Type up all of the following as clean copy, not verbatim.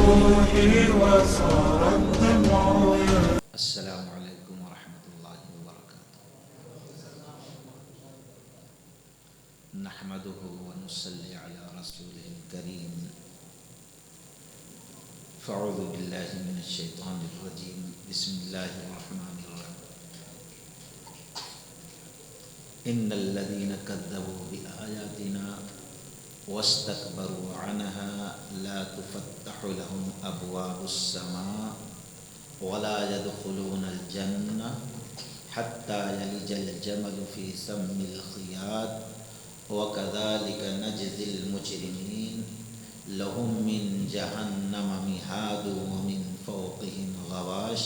روحي وصار الدمع. السلام علیکم ورحمۃ اللہ وبرکاتہ. نحمده ونصلي على رسوله الكريم. فاعوذ باللہ من الشیطان الرجیم. بسم اللہ الرحمن الرحیم. ان الذين كذبوا بآياتنا واستكبروا عنها لا تفتح لهم ابواب السماء ولا يدخلون الجنة حتى يلج الجمل في سم الخياط وكذلك نجزي المجرمين لهم من جهنم مهاد ومن فوقهم غواش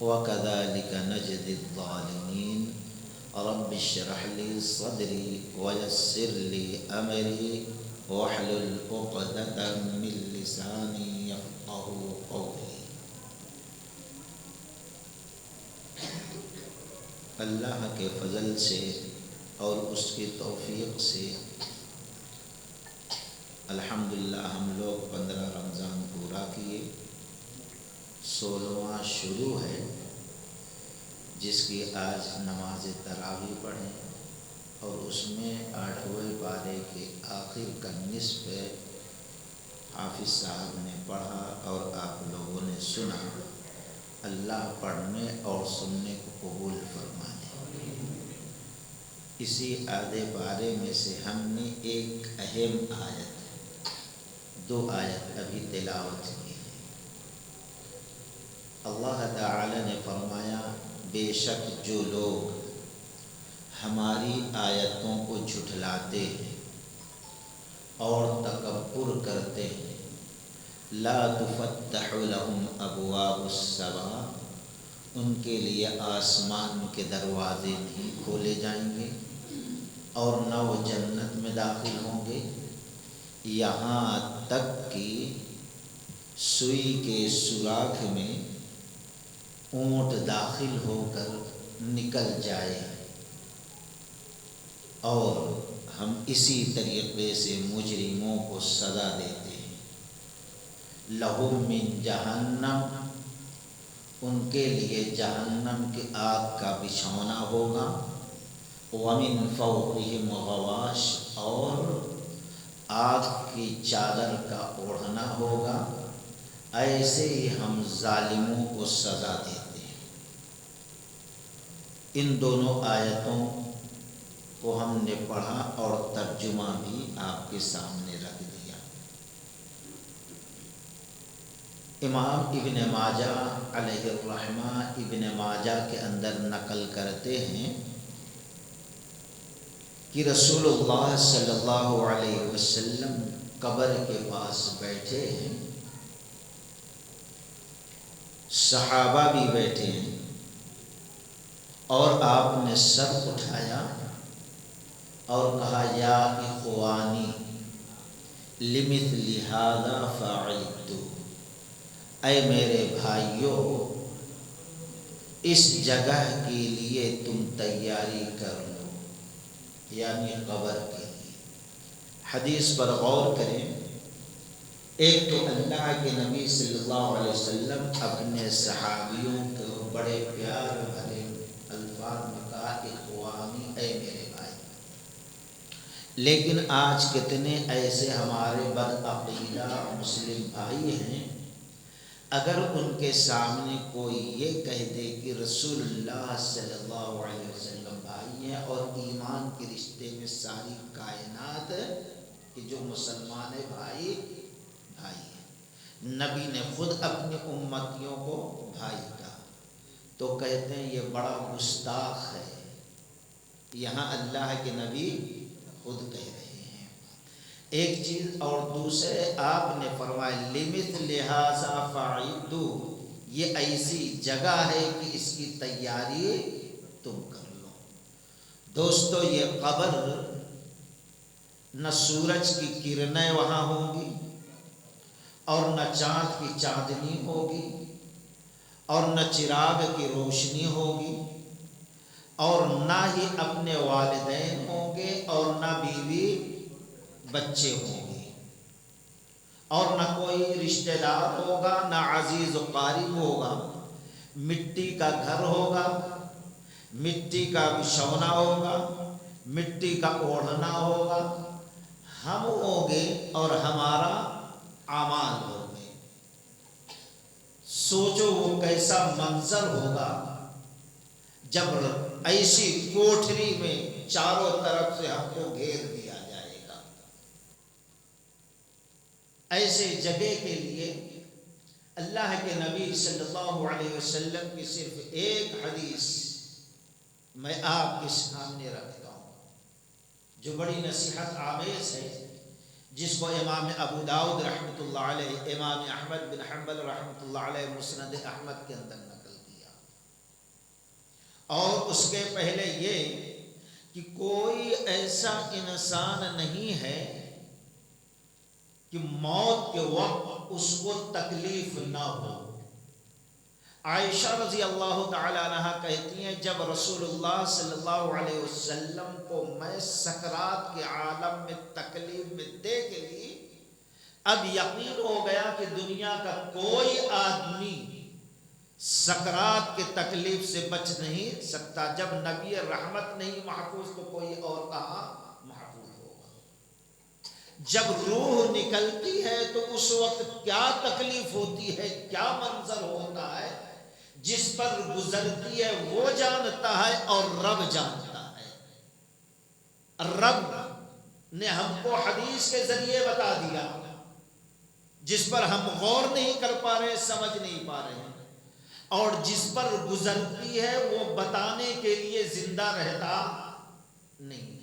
وكذلك نجزي الظالمين. رب اشرح لي صدري ويسر لي أمري واحلل عقدة من لساني يفقهوا قولي. اللہ کے فضل سے اور اس کی توفیق سے الحمدللہ ہم لوگ 15 رمضان پورا کیے. 16واں شروع ہے جس کی آج نماز تراویح پڑھیں اور اس میں 8ویں پارے کے آخر کا نصف حافظ صاحب نے پڑھا اور آپ لوگوں نے سنا. اللہ پڑھنے اور سننے کو قبول فرمائے. اسی آدھے پارے میں سے ہم نے ایک اہم آیت 2 آیت ابھی تلاوت کی ہے. اللہ تعالی نے فرمایا بے شک جو لوگ ہماری آیتوں کو جھٹلاتے ہیں اور تکبر کرتے ہیں لا تفتح لهم ابواب السماء، ان کے لیے آسمان کے دروازے نہیں کھولے جائیں گے اور نہ وہ جنت میں داخل ہوں گے یہاں تک کہ سوئی کے سوراخ میں اونٹ داخل ہو کر نکل جائے. اور ہم اسی طریقے سے مجرموں کو سزا دیتے ہیں. لہم من جہنم، ان کے لیے جہنم کی آگ کا بچھونا ہوگا. ومن فوقہم غواش، اور آگ کی چادر کا اوڑھنا ہوگا. ایسے ہی ہم ظالموں کو سزا دیتے ہیں. ان دونوں آیتوں کو ہم نے پڑھا اور ترجمہ بھی آپ کے سامنے رکھ دیا. امام ابن ماجہ علیہ الرحمہ ابن ماجہ کے اندر نقل کرتے ہیں کہ رسول اللہ صلی اللہ علیہ وسلم قبر کے پاس بیٹھے ہیں، صحابہ بھی بیٹھے ہیں، اور آپ نے سر اٹھایا اور کہا یا اخوانی لمثل ھذا فاعدوا، اے میرے بھائیوں اس جگہ کے لیے تم تیاری کر لو، یعنی قبر کے لیے. حدیث پر غور کریں. ایک تو اللہ کے نبی صلی اللہ علیہ وسلم اپنے صحابیوں کو بڑے پیار بھرے الفاظ میں کہا اخوانی، اے میرے بھائی. لیکن آج کتنے ایسے ہمارے بدعقیدہ مسلم بھائی ہیں، اگر ان کے سامنے کوئی یہ کہہ دے کہ رسول اللہ صلی اللہ علیہ وسلم بھائی ہیں اور ایمان کے رشتے میں ساری کائنات کہ جو مسلمان ہے بھائی بھائی ہے، نبی نے خود اپنی امتیوں کو بھائی کہا، تو کہتے ہیں یہ بڑا گستاخ ہے. یہاں اللہ کے نبی خود کہہ رہے ہیں. ایک چیز اور دوسرے آپ نے فرمایا لمثل ھذا فاعدوا، یہ ایسی جگہ ہے کہ اس کی تیاری تم کر لو. دوستو یہ قبر نہ سورج کی کرنیں وہاں ہوں گی اور نہ چاند کی چاندنی ہوگی اور نہ چراغ کی روشنی ہوگی اور نہ ہی اپنے والدین ہوں گے اور نہ بیوی بچے ہوں گے. اور نہ کوئی رشتہ دار ہوگا، نہ عزیز و قریب ہوگا، مٹی کا گھر ہوگا، مٹی کا بچھونا ہوگا، مٹی کا اوڑھنا ہوگا، ہم ہوں گے اور ہمارا اعمال ہوں گے۔ سوچو وہ کیسا منظر ہوگا جب ایسی کوٹھری میں چاروں طرف سے ہم کو گھیر دیا جائے گا۔ ایسے جگہ کے لیے اللہ کے نبی صلی اللہ علیہ وسلم کی صرف ایک حدیث میں آپ کے سامنے رکھتا ہوں، جو بڑی نصیحت آمیز ہے، جس کو امام ابو داؤد رحمۃ اللہ علیہ، امام احمد بن حنبل رحمۃ اللہ علیہ مسند احمد کے اندر نقل کیا۔ اور اس کے پہلے یہ کہ کوئی ایسا انسان نہیں ہے کہ موت کے وقت اس کو تکلیف نہ ہو۔ عائشہ رضی اللہ تعالی عنہ کہتی ہیں جب رسول اللہ صلی اللہ علیہ وسلم کو میں سکرات کے عالم میں تکلیف میں دیکھ لی، اب یقین ہو گیا کہ دنیا کا کوئی آدمی سکرات کے تکلیف سے بچ نہیں سکتا۔ جب نبی رحمت نہیں محفوظ تو کوئی اور کہاں محفوظ ہوگا؟ جب روح نکلتی ہے تو اس وقت کیا تکلیف ہوتی ہے، کیا منظر ہوتا ہے، جس پر گزرتی ہے وہ جانتا ہے اور رب جانتا ہے۔ رب نے ہم کو حدیث کے ذریعے بتا دیا، جس پر ہم غور نہیں کر پا رہے، سمجھ نہیں پا رہے ہیں، اور جس پر گزرتی ہے وہ بتانے کے لیے زندہ رہتا نہیں۔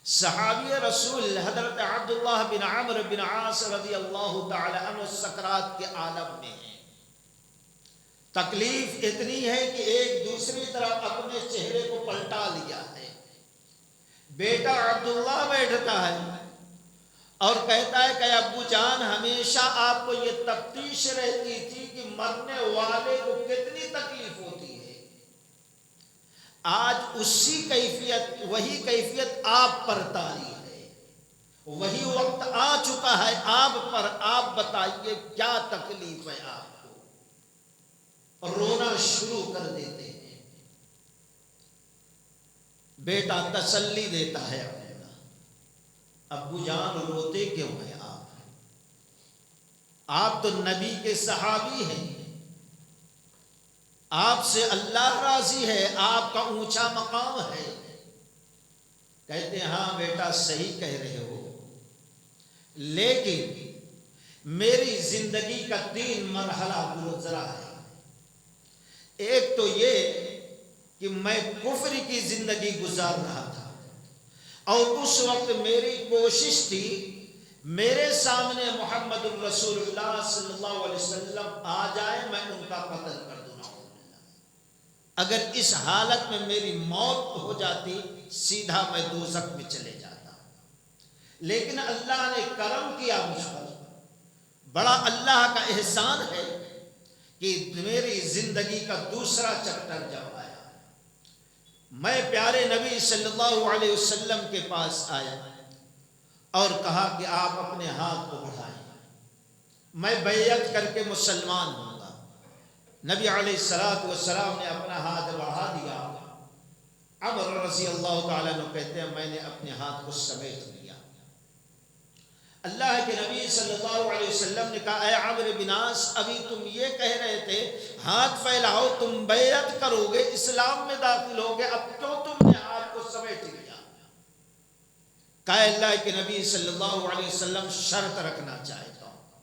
صحابی رسول حضرت عبداللہ بن عمرو بن عاص رضی اللہ تعالی عنہ سکرات کے عالم میں ہیں۔ تکلیف اتنی ہے کہ ایک دوسری طرف اپنے چہرے کو پلٹا لیا ہے۔ بیٹا عبداللہ بیٹھتا ہے اور کہتا ہے کہ ابو جان ہمیشہ آپ کو یہ تفتیش رہتی تھی کہ مرنے والے کو کتنی تکلیف ہوتی ہے، آج اسی کیفیت، وہی کیفیت آپ پر طاری ہے، وہی وقت آ چکا ہے آپ پر، آپ بتائیے کیا تکلیف ہے آپ کو؟ رونا شروع کر دیتے ہیں۔ بیٹا تسلی دیتا ہے ابو جان روتے کیوں ہیں آپ تو نبی کے صحابی ہیں، آپ سے اللہ راضی ہے، آپ کا اونچا مقام ہے۔ کہتے ہیں ہاں بیٹا صحیح کہہ رہے ہو، لیکن میری زندگی کا 3 مرحلہ گزرا ہے۔ ایک تو یہ کہ میں کفر کی زندگی گزار رہا تھا، اور اس وقت میری کوشش تھی میرے سامنے محمد الرسول اللہ صلی اللہ علیہ وسلم آ جائے، میں ان کا قتل کر دوں۔ اگر اس حالت میں میری موت ہو جاتی سیدھا میں دوزخ میں چلے جاتا، لیکن اللہ نے کرم کیا مجھ پر، بڑا اللہ کا احسان ہے کہ میری زندگی کا دوسرا چیپٹر جب آیا، میں پیارے نبی صلی اللہ علیہ وسلم کے پاس آیا اور کہا کہ آپ اپنے ہاتھ کو بڑھائیں، میں بیعت کر کے مسلمان ہوں گا۔ نبی علیہ السلام نے اپنا ہاتھ بڑھا دیا۔ عمر رضی اللہ تعالیٰ عنہ کہتے ہیں میں نے اپنے ہاتھ کو سمیٹ لیا۔ اللہ کے نبی صلی اللہ علیہ وسلم نے کہا اے عمرو بن عاص، ابھی تم یہ کہہ رہے تھے ہاتھ پھیلاؤ، تم بیعت کرو گے، اسلام میں داخل ہوگے، اب کیوں تم نے ہاتھ کو سمیٹ لیا؟ کہا اللہ کے نبی صلی اللہ علیہ وسلم شرط رکھنا چاہتا ہوں۔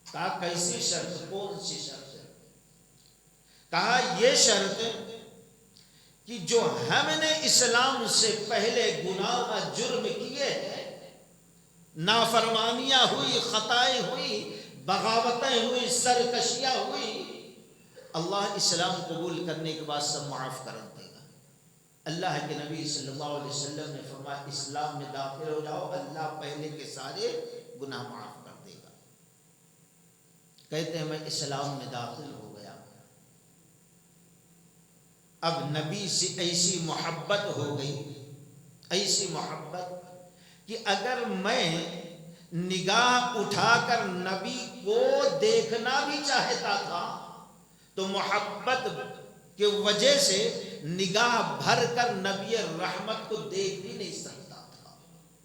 کہا کیسی شرط؟ کون سی شرط؟ کہا یہ شرط کہ جو ہم نے اسلام سے پہلے گناہ جرم کیے ہیں، نافرمانیاں ہوئی، خطائیں ہوئی، بغاوتیں ہوئی، سرکشیاں ہوئی، اللہ اسلام قبول کرنے کے بعد سب معاف کر دے گا۔ اللہ کے نبی صلی اللہ علیہ وسلم نے فرمایا اسلام میں داخل ہو جاؤ، اللہ پہلے کے سارے گناہ معاف کر دے گا۔ کہتے ہیں میں اسلام میں داخل ہو گیا، اب نبی سے ایسی محبت ہو گئی، ایسی محبت کہ اگر میں نگاہ اٹھا کر نبی کو دیکھنا بھی چاہتا تھا تو محبت کی وجہ سے نگاہ بھر کر نبی رحمت کو دیکھ بھی نہیں سکتا تھا،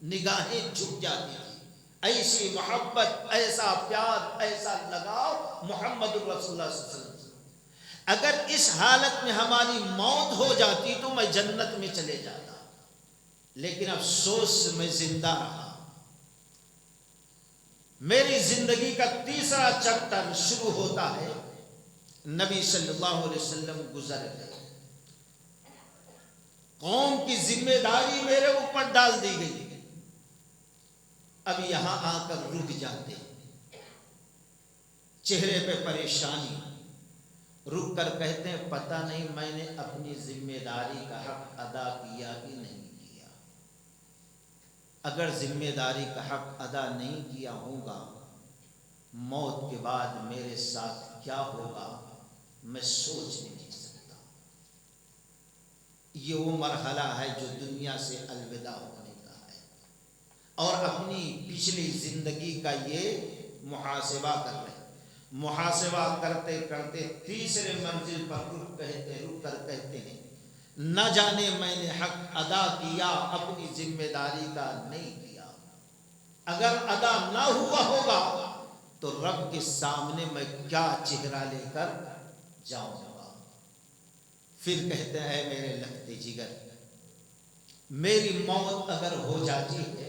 نگاہیں جھک جاتی تھی۔ ایسی محبت، ایسا پیار، ایسا لگاؤ محمد الرسول اللہ صلی اللہ علیہ وسلم۔ اگر اس حالت میں ہماری موت ہو جاتی تو میں جنت میں چلے جاتا، لیکن افسوس میں زندہ رہا۔ میری زندگی کا تیسرا چیپٹر شروع ہوتا ہے، نبی صلی اللہ علیہ وسلم گزر گئے، قوم کی ذمہ داری میرے اوپر ڈال دی گئی، اب یہاں آ کر رک جاتے، چہرے پہ پریشانی، رک کر کہتے ہیں پتہ نہیں میں نے اپنی ذمہ داری کا حق ادا کیا کہ نہیں کیا۔ اگر ذمہ داری کا حق ادا نہیں کیا ہوگا، موت کے بعد میرے ساتھ کیا ہوگا میں سوچ نہیں سکتا۔ یہ وہ مرحلہ ہے جو دنیا سے الوداع ہونے کا ہے، اور اپنی پچھلی زندگی کا یہ محاسبہ کر رہے ہیں۔ محاسبہ کرتے کرتے تیسرے منزل پر رک کر کہتے ہیں نہ جانے میں نے حق ادا کیا، اپنی ذمہ داری کا نہیں کیا۔ اگر ادا نہ ہوا ہوگا تو رب کے سامنے میں کیا چہرہ لے کر جاؤں گا۔ پھر کہتے ہیں اے میرے لگتے جگر، میری موت اگر ہو جاتی ہے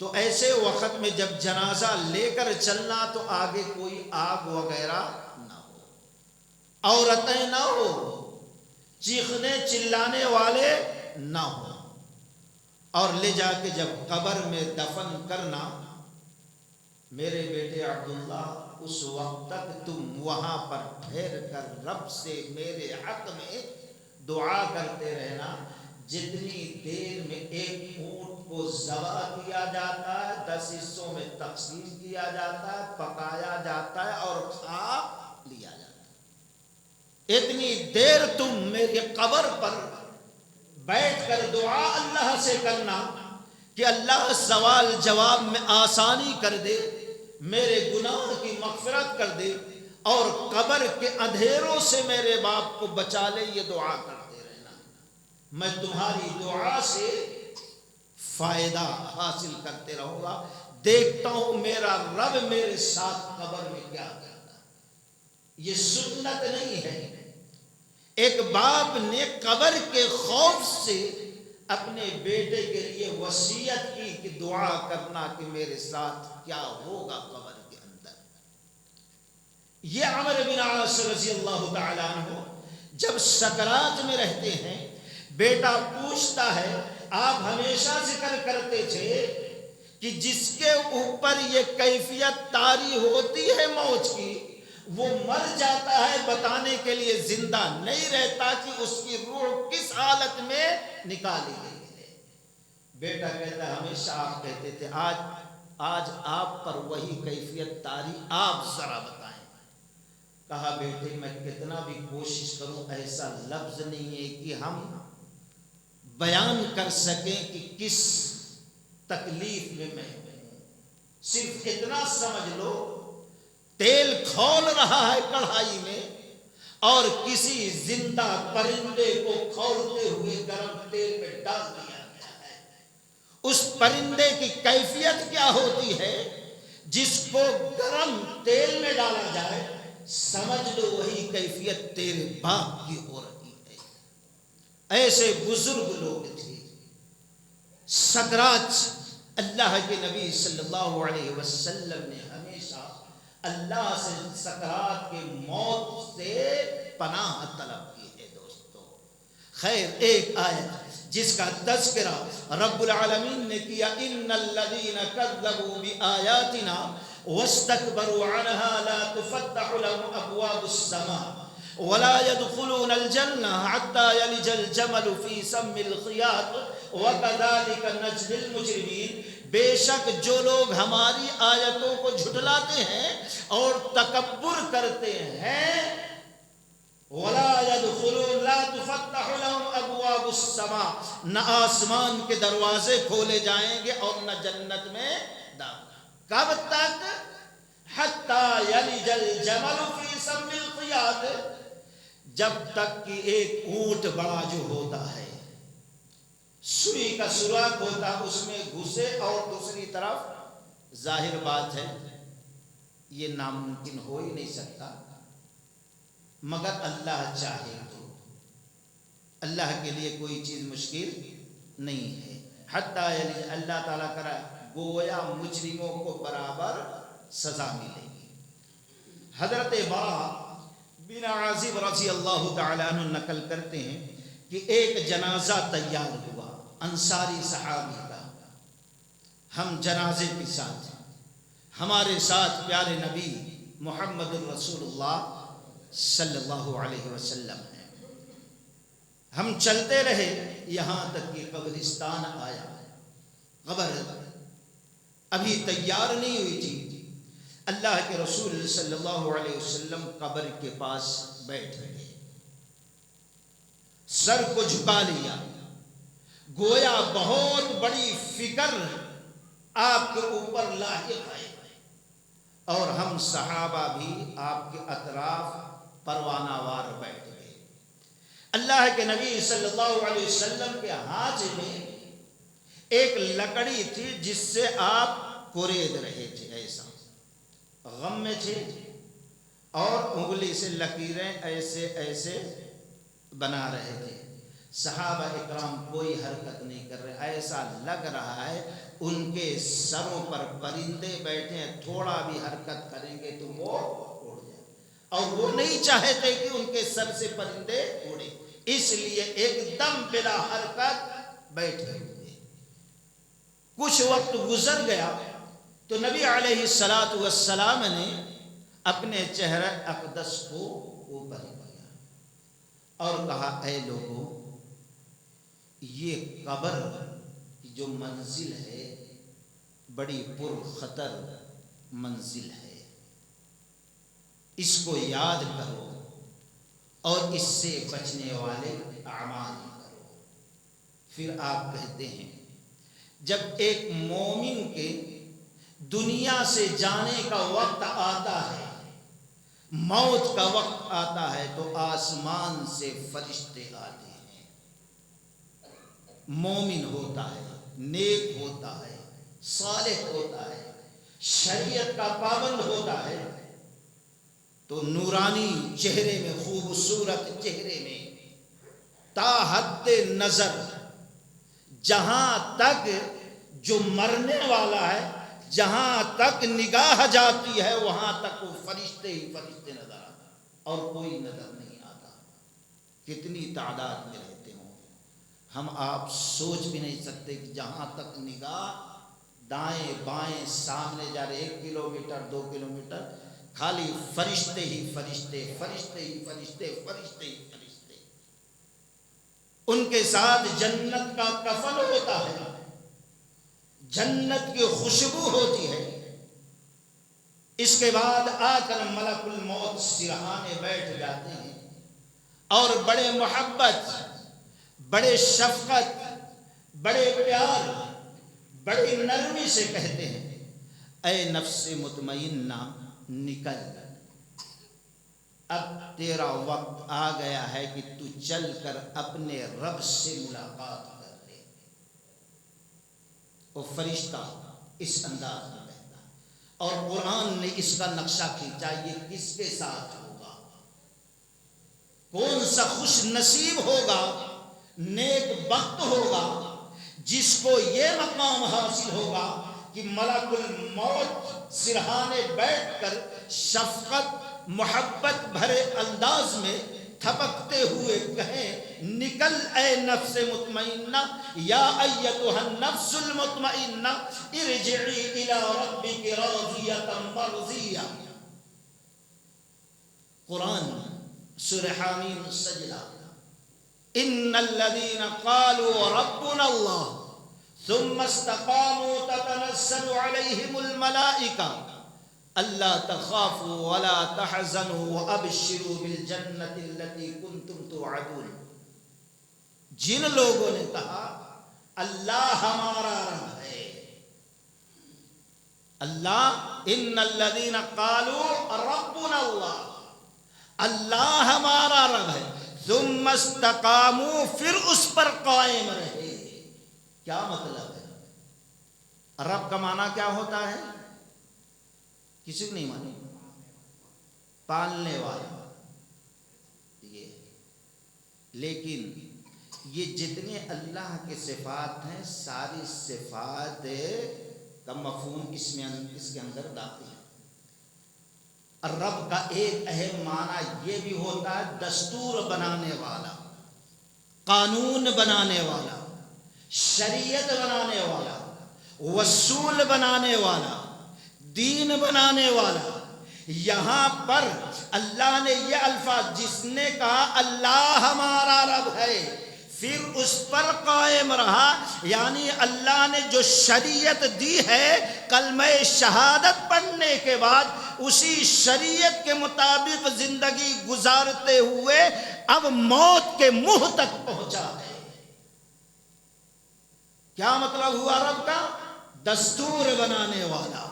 تو ایسے وقت میں جب جنازہ لے کر چلنا تو آگے کوئی آگ وغیرہ نہ ہو، عورتیں نہ ہو، چیخنے چلانے والے نہ ہو، اور لے جا کے جب قبر میں دفن کرنا، میرے بیٹے عبداللہ اس وقت تک تم وہاں پر ٹھہر کر رب سے میرے حق میں دعا کرتے رہنا، جتنی دیر میں ایک اونٹ کو ذبح کیا جاتا ہے، 10 حصوں میں تقسیم کیا جاتا ہے، پکایا جاتا ہے اور کھا لیا جاتا ہے، اتنی دیر تم میری قبر پر بیٹھ کر دعا اللہ سے کرنا کہ اللہ سوال جواب میں آسانی کر دے، میرے گناہ کی مغفرت کر دے، اور قبر کے اندھیروں سے میرے باپ کو بچا لے، یہ دعا کرتے رہنا۔ میں تمہاری دعا سے فائدہ حاصل کرتے رہوں گا، دیکھتا ہوں میرا رب میرے ساتھ قبر میں کیا کرتا ہے۔ یہ سنت نہیں ہے۔ ایک باپ نے قبر کے خوف سے اپنے بیٹے کے لیے وصیت کی کہ دعا کرنا کہ میرے ساتھ کیا ہوگا قبر کے اندر۔ یہ عمرو بن عاص رضی اللہ تعالیٰ عنہ جب سکرات میں رہتے ہیں، بیٹا پوچھتا ہے آپ ہمیشہ ذکر کرتے تھے کہ جس کے اوپر یہ کیفیت طاری ہوتی ہے موت کی، وہ مر جاتا ہے، بتانے کے لیے زندہ نہیں رہتا کہ اس کی روح کس حالت میں نکالی گئی ہے۔ بیٹا کہتا ہے ہمیشہ آپ کہتے تھے، آج آپ پر وہی کیفیت طاری، آپ ذرا بتائیں۔ کہا بیٹے میں کتنا بھی کوشش کروں ایسا لفظ نہیں ہے کہ ہم بیان کر سکیں کہ کس تکلیف میں ہوں، صرف اتنا سمجھ لو تیل کھول رہا ہے کڑھائی میں، اور کسی زندہ پرندے کو کھولتے ہوئے گرم تیل میں ڈال دیا گیا ہے۔ اس پرندے کی کیفیت کیا ہوتی ہے؟ جس کو گرم تیل میں ڈالا جائے، سمجھ لو وہی کیفیت تیرے باپ کی ہو رہی ہے۔ ایسے بزرگ لوگ تھے۔ سکرات اللہ کے نبی صلی اللہ علیہ وسلم نے ہمیشہ اللہ سے سکرات کے موت سے پناہ طلب کی ہے۔ دوستو خیر، ایک آیت جس کا تذکرہ رب العالمین نے کیا، ان الذین کذبوا بآیاتنا واستکبروا عنها لا تفتح لهم ابواب السماء ولا يدخلون الجنة حتى يلج الجمل في سم الخياط وكذلك نجزي المجرمين۔ بے شک جو لوگ ہماری آیتوں کو جھٹلاتے ہیں اور تکبر کرتے ہیں، ولا يدخلون لا تفتح لهم ابواب السماء، نہ آسمان کے دروازے کھولے جائیں گے اور نہ جنت میں احداہما، کب تک؟ حتی یلج الجمل فی سم الخیاط، جب تک کہ ایک اونٹ بڑا جو ہوتا ہے سوئی کا سوراخ ہوتا اس میں گھسے اور دوسری طرف، ظاہر بات ہے یہ ناممکن ہو ہی نہیں سکتا، مگر اللہ چاہے تو اللہ کے لیے کوئی چیز مشکل نہیں ہے۔ حتیٰ یعنی اللہ تعالیٰ کرا گویا مجرموں کو برابر سزا ملے گی۔ حضرت برا بن عازب رضی اللہ تعالیٰ عنہ نقل کرتے ہیں کہ ایک جنازہ تیار ہوا انصاری صحابی کا، ہم جنازے کے ساتھ، ہمارے ساتھ پیارے نبی محمد الرسول اللہ صلی اللہ علیہ وسلم ہیں، ہم چلتے رہے یہاں تک کہ قبرستان آیا، قبر ابھی تیار نہیں ہوئی تھی، اللہ کے رسول صلی اللہ علیہ وسلم قبر کے پاس بیٹھ گئے، سر کو جھکا لیا، گویا بہت بڑی فکر آپ کے اوپر لاحق ہے، اور ہم صحابہ بھی آپ کے اطراف پروانہ وار بیٹھ گئے۔ اللہ کے نبی صلی اللہ علیہ وسلم کے ہاتھ میں ایک لکڑی تھی جس سے آپ کورید رہے تھے، ایسا غم میں تھے، اور انگلی سے لکیریں ایسے ایسے بنا رہے تھے۔ صحابہ اکرام کوئی حرکت نہیں کر رہے، ایسا لگ رہا ہے ان کے سروں پر پرندے بیٹھے ہیں، تھوڑا بھی حرکت کریں گے تو وہ اڑ جائیں، اور وہ نہیں چاہتے کہ ان کے سر سے پرندے اڑے، اس لیے ایک دم بلا حرکت بیٹھے ہوئے۔ کچھ وقت گزر گیا تو نبی علیہ السلام نے اپنے چہرہ اقدس کو اوپر کیا اور کہا، اے لوگوں، یہ قبر کی جو منزل ہے بڑی پرخطر منزل ہے، اس کو یاد کرو اور اس سے بچنے والے اعمال کرو۔ پھر آپ کہتے ہیں جب ایک مومن کے دنیا سے جانے کا وقت آتا ہے، موت کا وقت آتا ہے، تو آسمان سے فرشتے آتے ہیں، مومن ہوتا ہے، نیک ہوتا ہے، صالح ہوتا ہے، شریعت کا پابند ہوتا ہے، تو نورانی چہرے میں، خوبصورت چہرے میں تا حد نظر جہاں تک جو مرنے والا ہے، جہاں تک نگاہ جاتی ہے وہاں تک وہ فرشتے ہی فرشتے نظر آتا، اور کوئی نظر نہیں آتا۔ کتنی تعداد میں رہتے ہوں، ہم آپ سوچ بھی نہیں سکتے کہ جہاں تک نگاہ دائیں بائیں سامنے جا رہے، 1 کلومیٹر 2 کلومیٹر، خالی فرشتے ہی فرشتے، فرشتے ہی فرشتے، فرشتے ہی فرشتے۔ ان کے ساتھ جنت کا کفن ہوتا ہے، جنت کی خوشبو ہوتی ہے۔ اس کے بعد آ کر ملک الموت سرہانے بیٹھ جاتے ہیں اور بڑے محبت، بڑے شفقت، بڑے پیار، بڑی نرمی سے کہتے ہیں، اے نفس مطمئنہ نکل، اب تیرا وقت آ گیا ہے کہ تو چل کر اپنے رب سے ملاقات کر لے۔ وہ فرشتہ اس انداز میں کہتا ہے، اور قرآن نے اس کا نقشہ کھینچا، یہ کس کے ساتھ ہوگا، کون سا خوش نصیب ہوگا، نیک بخت ہوگا جس کو یہ مقام حاصل ہوگا کہ ملک الموت سرہانے بیٹھ کر شفقت محبت بھرے انداز میں تھپکتے ہوئے کہیں، نکل اے نفس مطمئنہ، یا ایتھا النفس المطمئنہ ارجعی الی ربک راضیۃ مرضیہ۔ قرآن سورہ حامیم سجدہ، ان الذین قالوا ربنا اللہ ثم استقاموا تتنزل علیہم الملائکہ اللہ تخافوا ولا تحزنوا وابشروا بالجنۃ التي کنتم توعدون۔ جن لوگوں نے کہا اللہ ہمارا رب ہے، اللہ ان الذین قالوا ربنا اللہ، اللہ ہمارا رب ہے، ثم استقاموا، پھر اس پر قائم رہے۔ کیا مطلب ہے؟ رب کا معنی کیا ہوتا ہے؟ کسی کو نہیں مانی؟ پالنے والا یہ، لیکن یہ جتنے اللہ کے صفات ہیں ساری صفات کا مفہوم اس کے اندر داخل ہے۔ رب کا ایک اہم معنی یہ بھی ہوتا ہے دستور بنانے والا، قانون بنانے والا، شریعت بنانے والا، وصول بنانے والا، دین بنانے والا۔ یہاں پر اللہ نے یہ الفاظ، جس نے کہا اللہ ہمارا رب ہے، پھر اس پر قائم رہا، یعنی اللہ نے جو شریعت دی ہے کلمہ شہادت پڑھنے کے بعد اسی شریعت کے مطابق زندگی گزارتے ہوئے اب موت کے منہ تک پہنچا ہے۔ کیا مطلب ہوا رب کا؟ دستور بنانے والا۔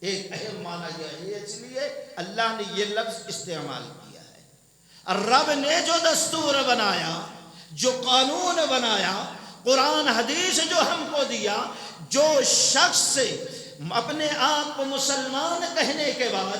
ایک اہم معنی یہ ہے، اس لیے اللہ نے یہ لفظ استعمال کیا ہے۔ رب نے جو دستور بنایا، جو قانون بنایا، قرآن حدیث جو ہم کو دیا، جو شخص اپنے آپ کو مسلمان کہنے کے بعد،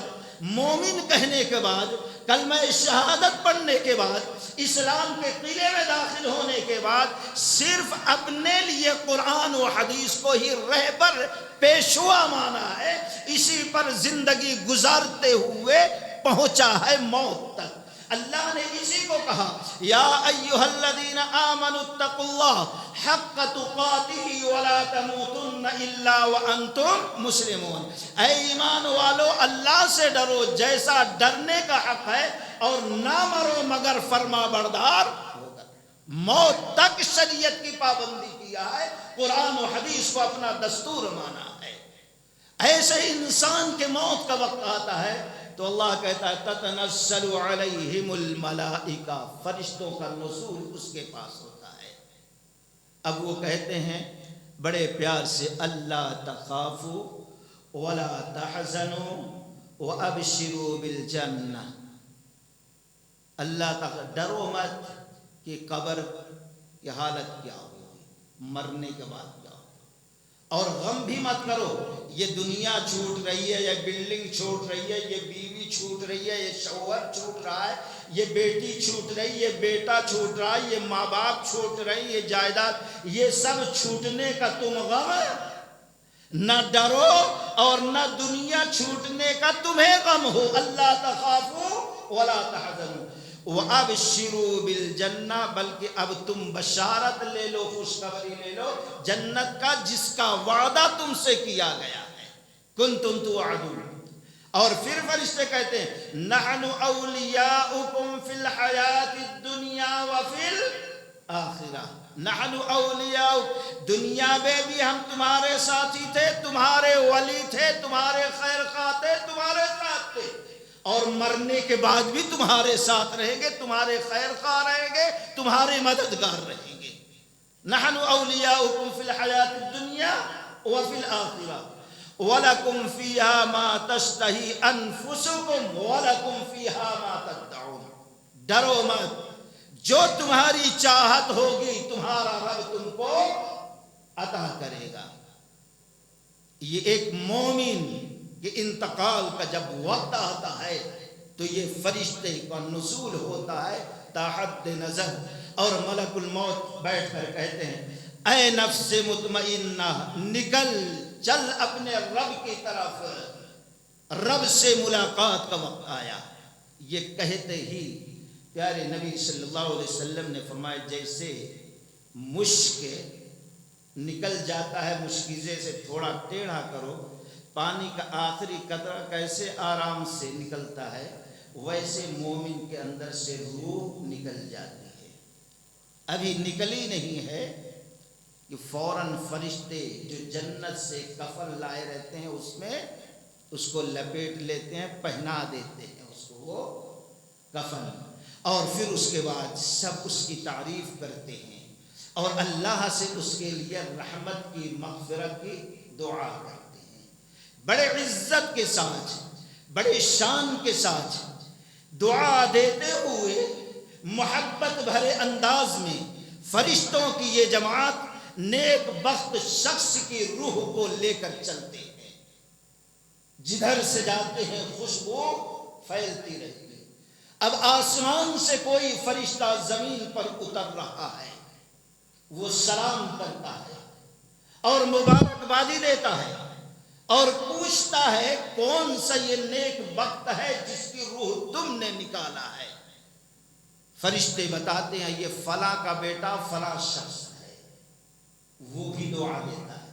مومن کہنے کے بعد، کلمہ شہادت پڑھنے کے بعد، اسلام کے قلعے میں داخل ہونے کے بعد صرف اپنے لیے قرآن و حدیث کو ہی رہبر پیشوا مانا ہے، اسی پر زندگی گزارتے ہوئے پہنچا ہے موت تک۔ اللہ نے اسی کو کہا یا ایھا الذین آمنوا اتقوا اللہ حق تقاتہ ولا تموتن الا وانتم مسلمون، اے ایمان والو اللہ سے ڈرو جیسا ڈرنے کا حق ہے، اور نہ مرو مگر فرما بردار ہوگا۔ موت تک شریعت کی پابندی کیا ہے، قرآن و حدیث کو اپنا دستور مانا ہے۔ ایسے انسان کے موت کا وقت آتا ہے تو اللہ کہتا ہے تتنزل علیہم الملائکہ، فرشتوں کا نزول اس کے پاس ہوتا ہے۔ اب وہ کہتے ہیں بڑے پیار سے اللہ تخافوا ولا تحزنوا وابشروا بالجنہ، اللہ ڈرو مت کہ قبر کی حالت کیا ہوگی، مرنے کے بعد کیا ہوگا، اور غم بھی مت کرو، یہ دنیا چھوٹ رہی ہے، یہ بلڈنگ چھوٹ رہی ہے، یہ بیوی چھوٹ رہی ہے، یہ شوہر چھوٹ رہا ہے، یہ بیٹی چھوٹ رہی ہے، یہ بیٹا چھوٹ رہا ہے، یہ ماں باپ چھوٹ رہے ہیں، یہ جائیداد، یہ سب چھوٹنے کا تم غم نہ ڈرو، اور نہ دنیا چھوٹنے کا تمہیں غم ہو۔ اللہ تخافوا ولا تحزنوا وابشروا بالجنہ، بلکہ اب تم بشارت لے لو، خوشخبری لے لو جنت کا، جس کا وعدہ تم سے کیا گیا ہے، کنتم توعدون۔ اور پھر فرشتے کہتے ہیں نحن اولیاؤکم فی الحیات الدنیا وفی الاخرہ، نحن اولیاء، دنیا میں بھی ہم تمہارے ساتھی تھے، تمہارے ولی تھے، تمہارے خیر خواہ تھے، تمہارے ساتھ تھے، اور مرنے کے بعد بھی تمہارے ساتھ رہیں گے، تمہارے خیر خواہ رہیں گے، تمہارے مددگار رہیں گے۔ نحن اولیاؤکم فی الحیات الدنیا وفی الاخرہ وَلَكُمْ فِيهَا مَا تَشْتَهِي أَنفُسُكُمْ وَلَكُمْ فِيهَا مَا تَدَّعُونَ۔ ڈرو مت، جو تمہاری چاہت ہوگی تمہارا رب تم کو عطا کرے گا۔ یہ ایک مومن کے انتقال کا جب وقت آتا ہے تو یہ فرشتے کا نزول ہوتا ہے تحت نظر، اور ملک الموت بیٹھ کر کہتے ہیں اے نفس مطمئنہ، نکل چل اپنے رب کی طرف، رب سے ملاقات کا وقت آیا۔ یہ کہتے ہی پیارے نبی صلی اللہ علیہ وسلم نے فرمایا جیسے مشک نکل جاتا ہے، مشکیزے سے تھوڑا ٹیڑھا کرو، پانی کا آخری قطرہ کیسے آرام سے نکلتا ہے، ویسے مومن کے اندر سے روح نکل جاتی ہے۔ ابھی نکلی نہیں ہے کہ فوراً فرشتے جو جنت سے کفن لائے رہتے ہیں اس میں اس کو لپیٹ لیتے ہیں، پہنا دیتے ہیں اس کو وہ کفن، اور پھر اس کے بعد سب اس کی تعریف کرتے ہیں اور اللہ سے اس کے لیے رحمت کی، مغفرت کی دعا کرتے ہیں۔ بڑے عزت کے ساتھ، بڑے شان کے ساتھ دعا دیتے ہوئے محبت بھرے انداز میں فرشتوں کی یہ جماعت نیک بخت شخص کی روح کو لے کر چلتے ہیں، جدھر سے جاتے ہیں خوشبو پھیلتی رہتی ہے۔ اب آسمان سے کوئی فرشتہ زمین پر اتر رہا ہے، وہ سلام کرتا ہے اور مبارکبادی دیتا ہے اور پوچھتا ہے کون سا یہ نیک بخت ہے جس کی روح تم نے نکالا ہے؟ فرشتے بتاتے ہیں یہ فلاں کا بیٹا فلاں شخص ہے، وہ بھی دعا دیتا ہے۔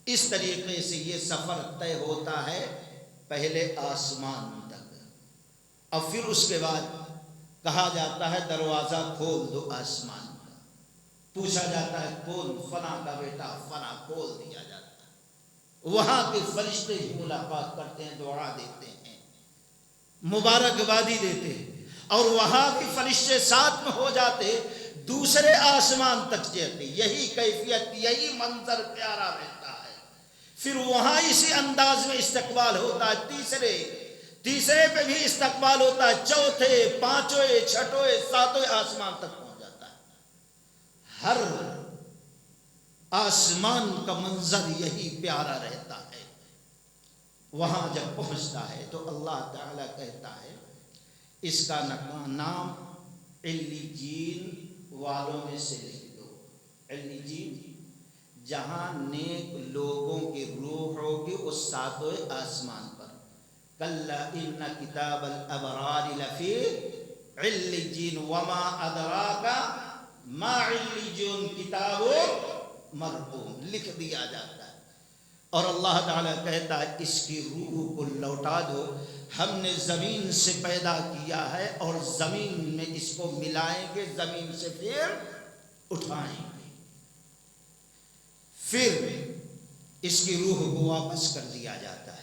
اس طریقے سے یہ سفر طے ہوتا ہے پہلے آسمان تک، اور پھر اس کے بعد کہا جاتا ہے دروازہ کھول دو آسمان کا، پوچھا جاتا ہے کون؟ فلاں کا بیٹا فلاں، کھول دیا جاتا ہے۔ وہاں کے فرشتے ہی ملاقات کرتے ہیں، دعا دیتے ہیں، مبارکبادی دیتے ہیں، اور وہاں بھی فرشتے ساتھ میں ہو جاتے، دوسرے آسمان تک جاتے۔ یہی کیفیت، یہی منظر پیارا رہتا ہے۔ پھر وہاں اسی انداز میں استقبال ہوتا ہے، تیسرے پہ بھی استقبال ہوتا ہے، چوتھے، پانچویں، چھٹویں، ساتویں آسمان تک پہنچ جاتا ہے۔ ہر آسمان کا منظر یہی پیارا رہتا ہے۔ وہاں جب پہنچتا ہے تو اللہ تعالیٰ کہتا ہے اس کا نام علیجین والوں میں سے لکھ دو۔ علیجین جہاں نیک لوگوں کی روح ہوگی اس ساتویں آسمان پر۔ کلا ان کتاب الابرار لفی علیجین وما ادراک ما علیجین کتاب مرقوم، لکھ دیا جاتا ہے۔ اور اللہ تعالیٰ کہتا ہے اس کی روح کو لوٹا دو، ہم نے زمین سے پیدا کیا ہے اور زمین میں اس کو ملائیں گے، زمین سے پھر اٹھائیں گے۔ پھر اس کی روح کو واپس کر دیا جاتا ہے۔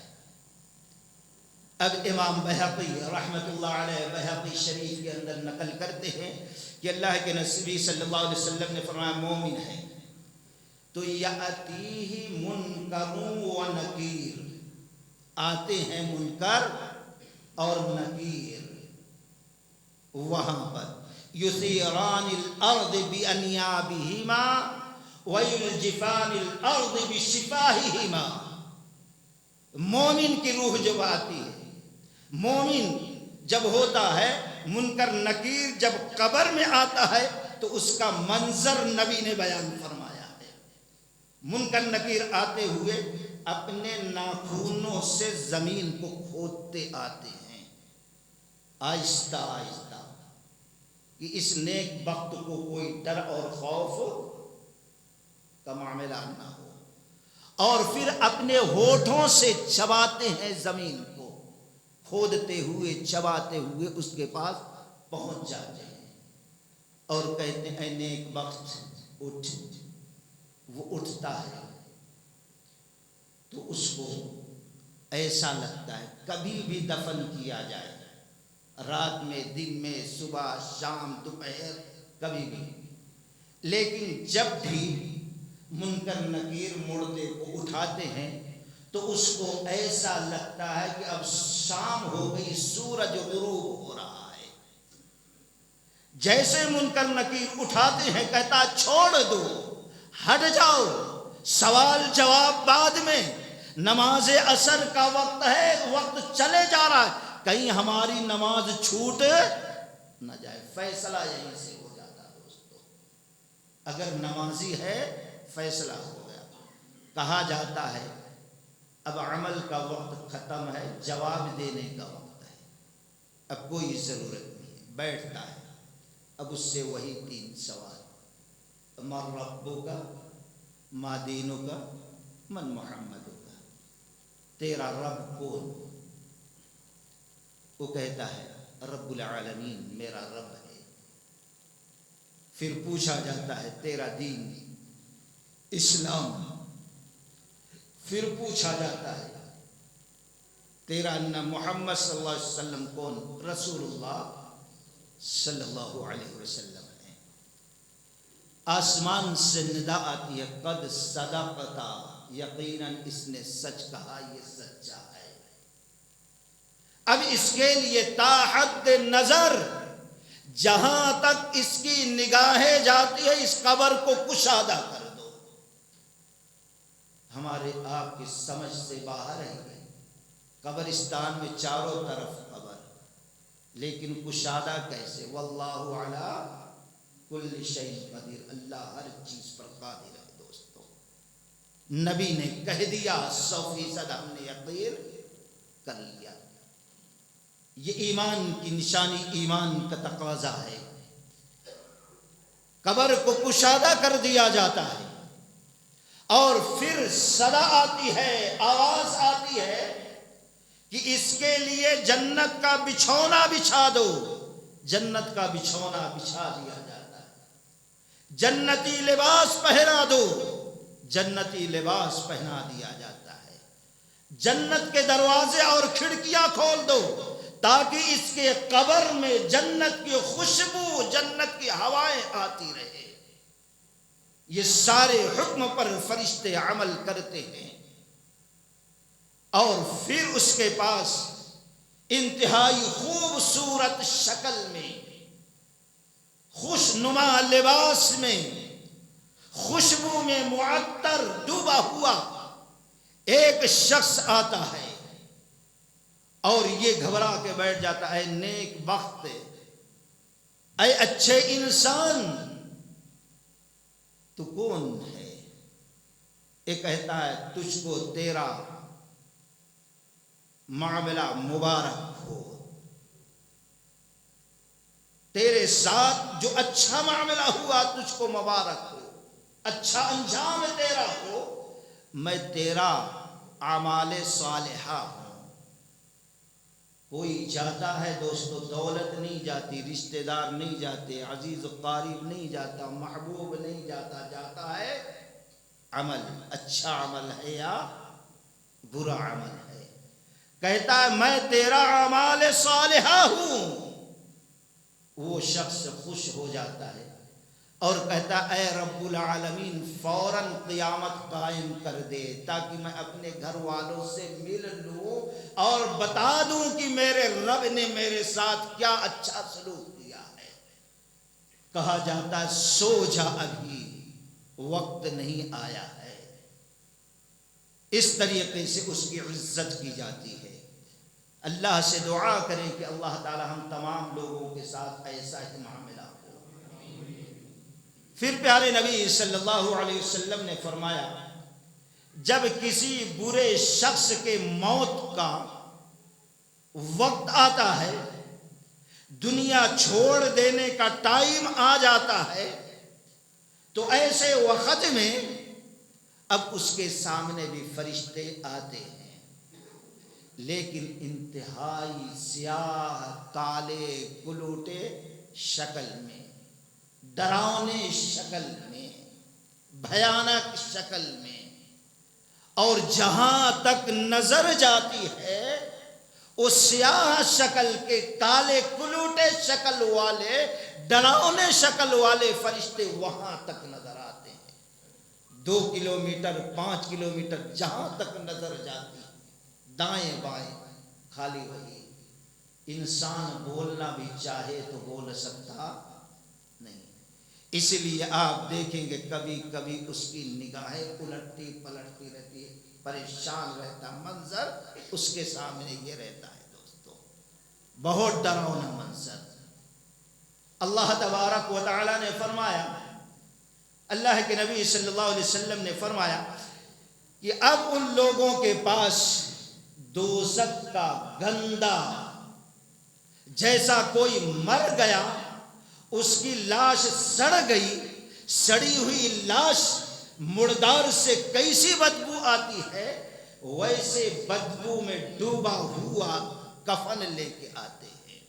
اب امام بہقی رحمۃ اللہ علیہ بہقی شریف کے اندر نقل کرتے ہیں کہ اللہ کے نبی صلی اللہ علیہ وسلم نے فرمایا مومن ہے تو یاتیہ منکر و نکیر، آتے ہیں منکر اور نکیر، وہاں پر یثیران الارض بانیابہما ویلجفان الارض بشفاہہما۔ مومن کی روح جب آتی ہے، مومن جب ہوتا ہے، منکر نکیر جب قبر میں آتا ہے تو اس کا منظر نبی نے بیان فرمایا ہے۔ منکر نکیر آتے ہوئے اپنے ناخنوں سے زمین کو کھودتے آتے ہیں، آہستہ آہستہ، کہ اس نیک بخت کو کوئی ڈر اور خوف کا معاملہ نہ ہو، اور پھر اپنے ہونٹوں سے چباتے ہیں زمین کو، کھودتے ہوئے چباتے ہوئے اس کے پاس پہنچ جاتے ہیں اور کہتے ہیں اے نیک بخت اٹھ۔ وہ اٹھتا ہے تو اس کو ایسا لگتا ہے کبھی بھی دفن کیا جائے، رات میں، دن میں، صبح، شام، دوپہر، کبھی بھی، لیکن جب بھی منکر نکیر مردے کو اٹھاتے ہیں تو اس کو ایسا لگتا ہے کہ اب شام ہو گئی، سورج غروب ہو رہا ہے۔ جیسے منکر نکیر اٹھاتے ہیں کہتا چھوڑ دو، ہٹ جاؤ، سوال جواب بعد میں، نماز عصر کا وقت ہے، وقت چلے جا رہا ہے، کہیں ہماری نماز چھوٹ نہ جائے۔ فیصلہ یہیں سے ہو جاتا ہے دوستو، اگر نمازی ہے فیصلہ ہو گیا۔ کہا جاتا ہے اب عمل کا وقت ختم ہے، جواب دینے کا وقت ہے، اب کوئی ضرورت نہیں ہے، بیٹھتا ہے، اب اس سے وہی 3 سوال، من ربک، ما دینک، من محمدک، تیرا رب کون؟ وہ کہتا ہے رب العالمین، میرا رب ہے۔ پھر پوچھا جاتا ہے تیرا دین اسلام، پھر پوچھا جاتا ہے تیرا محمد صلی اللہ علیہ وسلم کون؟ رسول اللہ صلی اللہ علیہ وسلم ہے۔ آسمان سے ندا آتی ہے قد صدقتا، یقیناً اس نے سچ کہا، یہ سچ اب اس کے لیے تا حد نظر جہاں تک اس کی نگاہیں جاتی ہے اس قبر کو کشادہ کر دو. ہمارے آپ کی سمجھ سے باہر ہے. قبرستان میں چاروں طرف قبر، لیکن کشادہ کیسے؟ واللہ علی کل شیء قدیر، اللہ ہر چیز پر قادر ہے. دوستو نبی نے کہہ دیا، 100% ہم نے یقین کر لیا. یہ ایمان کی نشانی، ایمان کا تقاضا ہے. قبر کو کشادہ کر دیا جاتا ہے اور پھر صدا آتی ہے، آواز آتی ہے کہ اس کے لیے جنت کا بچھونا بچھا دو. جنت کا بچھونا بچھا دیا جاتا ہے. جنتی لباس پہنا دو. جنتی لباس پہنا دیا جاتا ہے. جنت کے دروازے اور کھڑکیاں کھول دو تاکہ اس کے قبر میں جنت کی خوشبو، جنت کی ہوائیں آتی رہے. یہ سارے حکم پر فرشتے عمل کرتے ہیں اور پھر اس کے پاس انتہائی خوبصورت شکل میں، خوش نما لباس میں، خوشبو میں معطر ڈوبا ہوا ایک شخص آتا ہے اور یہ گھبرا کے بیٹھ جاتا ہے. نیک بخت، اے اچھے انسان، تو کون ہے؟ یہ کہتا ہے تجھ کو تیرا معاملہ مبارک ہو، تیرے ساتھ جو اچھا معاملہ ہوا تجھ کو مبارک ہو، اچھا انجام تیرا ہو. میں تیرا اعمال صالحہ ہوں. کوئی جاتا ہے دوستو، دولت نہیں جاتی، رشتہ دار نہیں جاتے، عزیز و قریب نہیں جاتا، محبوب نہیں جاتا، جاتا ہے عمل. اچھا عمل ہے یا برا عمل ہے. کہتا ہے میں تیرا اعمال صالحہ ہوں. وہ شخص خوش ہو جاتا ہے اور کہتا اے رب العالمین فوراً قیامت قائم کر دے تاکہ میں اپنے گھر والوں سے مل لوں اور بتا دوں کہ میرے رب نے میرے ساتھ کیا اچھا سلوک کیا ہے. کہا جاتا ہے سو جا، ابھی وقت نہیں آیا ہے. اس طریقے سے اس کی عزت کی جاتی ہے. اللہ سے دعا کریں کہ اللہ تعالی ہم تمام لوگوں کے ساتھ ایسا ہی معاملہ ہو. پھر پیارے نبی صلی اللہ علیہ وسلم نے فرمایا جب کسی برے شخص کے موت کا وقت آتا ہے، دنیا چھوڑ دینے کا ٹائم آ جاتا ہے، تو ایسے وقت میں اب اس کے سامنے بھی فرشتے آتے ہیں، لیکن انتہائی سیاہ کالے کلوٹے شکل میں، ڈراؤنے شکل میں، بھیانک شکل میں. اور جہاں تک نظر جاتی ہے اس سیاہ شکل کے کالے کلوٹے شکل والے، ڈراؤنے شکل والے فرشتے وہاں تک نظر آتے ہیں. 2 کلومیٹر 5 کلومیٹر جہاں تک نظر جاتی، دائیں بائیں خالی وہی. انسان بولنا بھی چاہے تو بول سکتا نہیں. اس لیے آپ دیکھیں گے کبھی کبھی اس کی نگاہیں الٹتی پلٹتی رہتی ہے، پریشان رہتا منظر اس کے سامنے یہ رہتا ہے. دوستو بہت ڈراؤنا منظر. اللہ تبارک و تعالی نے فرمایا، اللہ کے نبی صلی اللہ علیہ وسلم نے فرمایا کہ اب ان لوگوں کے پاس دوزخ کا گندا، جیسا کوئی مر گیا اس کی لاش سڑ گئی، سڑی ہوئی لاش مردار سے کیسی بدبو آتی ہے، ویسے بدبو میں ڈوبا ہوا کفن لے کے آتے ہیں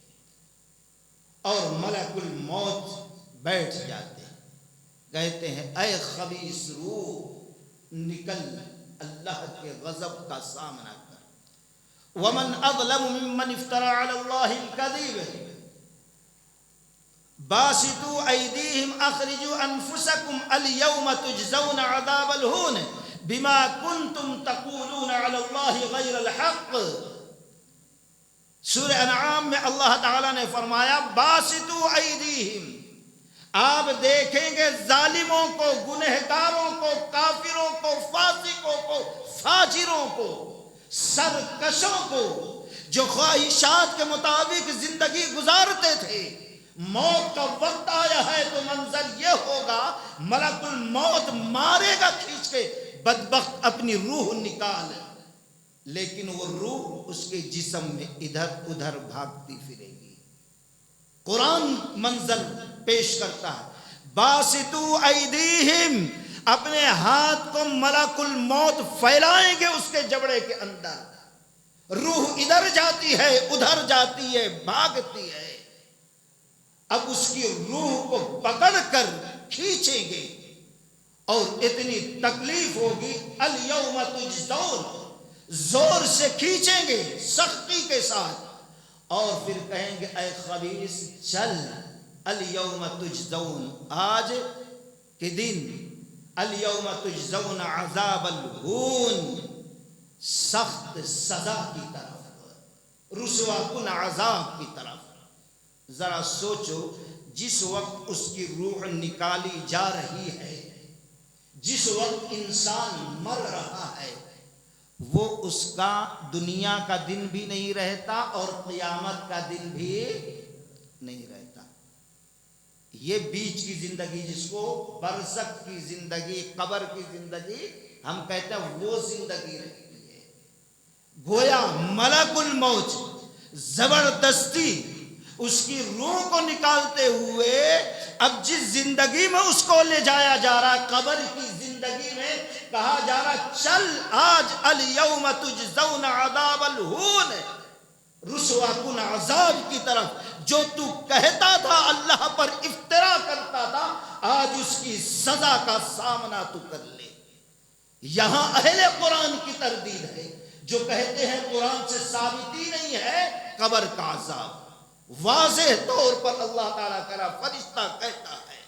اور ملک الموت بیٹھ جاتے ہیں. کہتے ہیں اے خبیث روح نکل، اللہ کے غضب کا سامنا کر. ومن اظلم ممن افترى على الله الكذب باسطوا ايديهم اخرجوا انفسكم اليوم تجزون عذاب الهون بما كنتم تقولون على الله غير الحق. سورہ انعام میں اللہ تعالیٰ نے فرمایا باسطو ایدیہم، آپ دیکھیں گے ظالموں کو، گنہگاروں کو، کافروں کو، فاسقوں کو، فاجروں کو، سرکشوں کو، جو خواہشات کے مطابق زندگی گزارتے تھے، موت کا وقت آیا ہے تو منظر یہ ہوگا ملک الموت مارے گا کھینچ کے، بدبخت اپنی روح نکال، لیکن وہ روح اس کے جسم میں ادھر ادھر بھاگتی پھرے گی۔ قرآن منظر پیش کرتا ہے باسطو ایدیہم، اپنے ہاتھ کو ملک الموت پھیلائیں گے اس کے جبڑے کے اندر، روح ادھر جاتی ہے ادھر جاتی ہے بھاگتی ہے، اب اس کی روح کو پکڑ کر کھینچیں گے اور اتنی تکلیف ہوگی، الیوم تجزون، زور سے کھینچیں گے سختی کے ساتھ، اور پھر کہیں گے اے خبیث چل، الیوم تجزون، آج کے دن، الیوم تجزون عذاب الہون، سخت سزا کی طرف، رسوا کن عذاب کی طرف۔ ذرا سوچو، جس وقت اس کی روح نکالی جا رہی ہے، جس وقت انسان مر رہا ہے، وہ اس کا دنیا کا دن بھی نہیں رہتا اور قیامت کا دن بھی نہیں رہتا۔ یہ بیچ کی زندگی، جس کو برزخ کی زندگی، قبر کی زندگی ہم کہتے ہیں، وہ زندگی رہتی ہے۔ گویا ملک الموت زبردستی اس کی روح کو نکالتے ہوئے اب جس زندگی میں اس کو لے جایا جا رہا ہے، قبر کی زندگی میں کہا جا رہا چل آج الیوم تجزون عذاب الہون، رسوا کن عذاب کی طرف، جو تو کہتا تھا اللہ پر افترا کرتا تھا، آج اس کی سزا کا سامنا تو کر لے۔ یہاں اہل قرآن کی تردید ہے جو کہتے ہیں قرآن سے ثابت ہی نہیں ہے قبر کا عذاب، واضح طور پر اللہ تعالیٰ کرا فرشتہ کہتا ہے،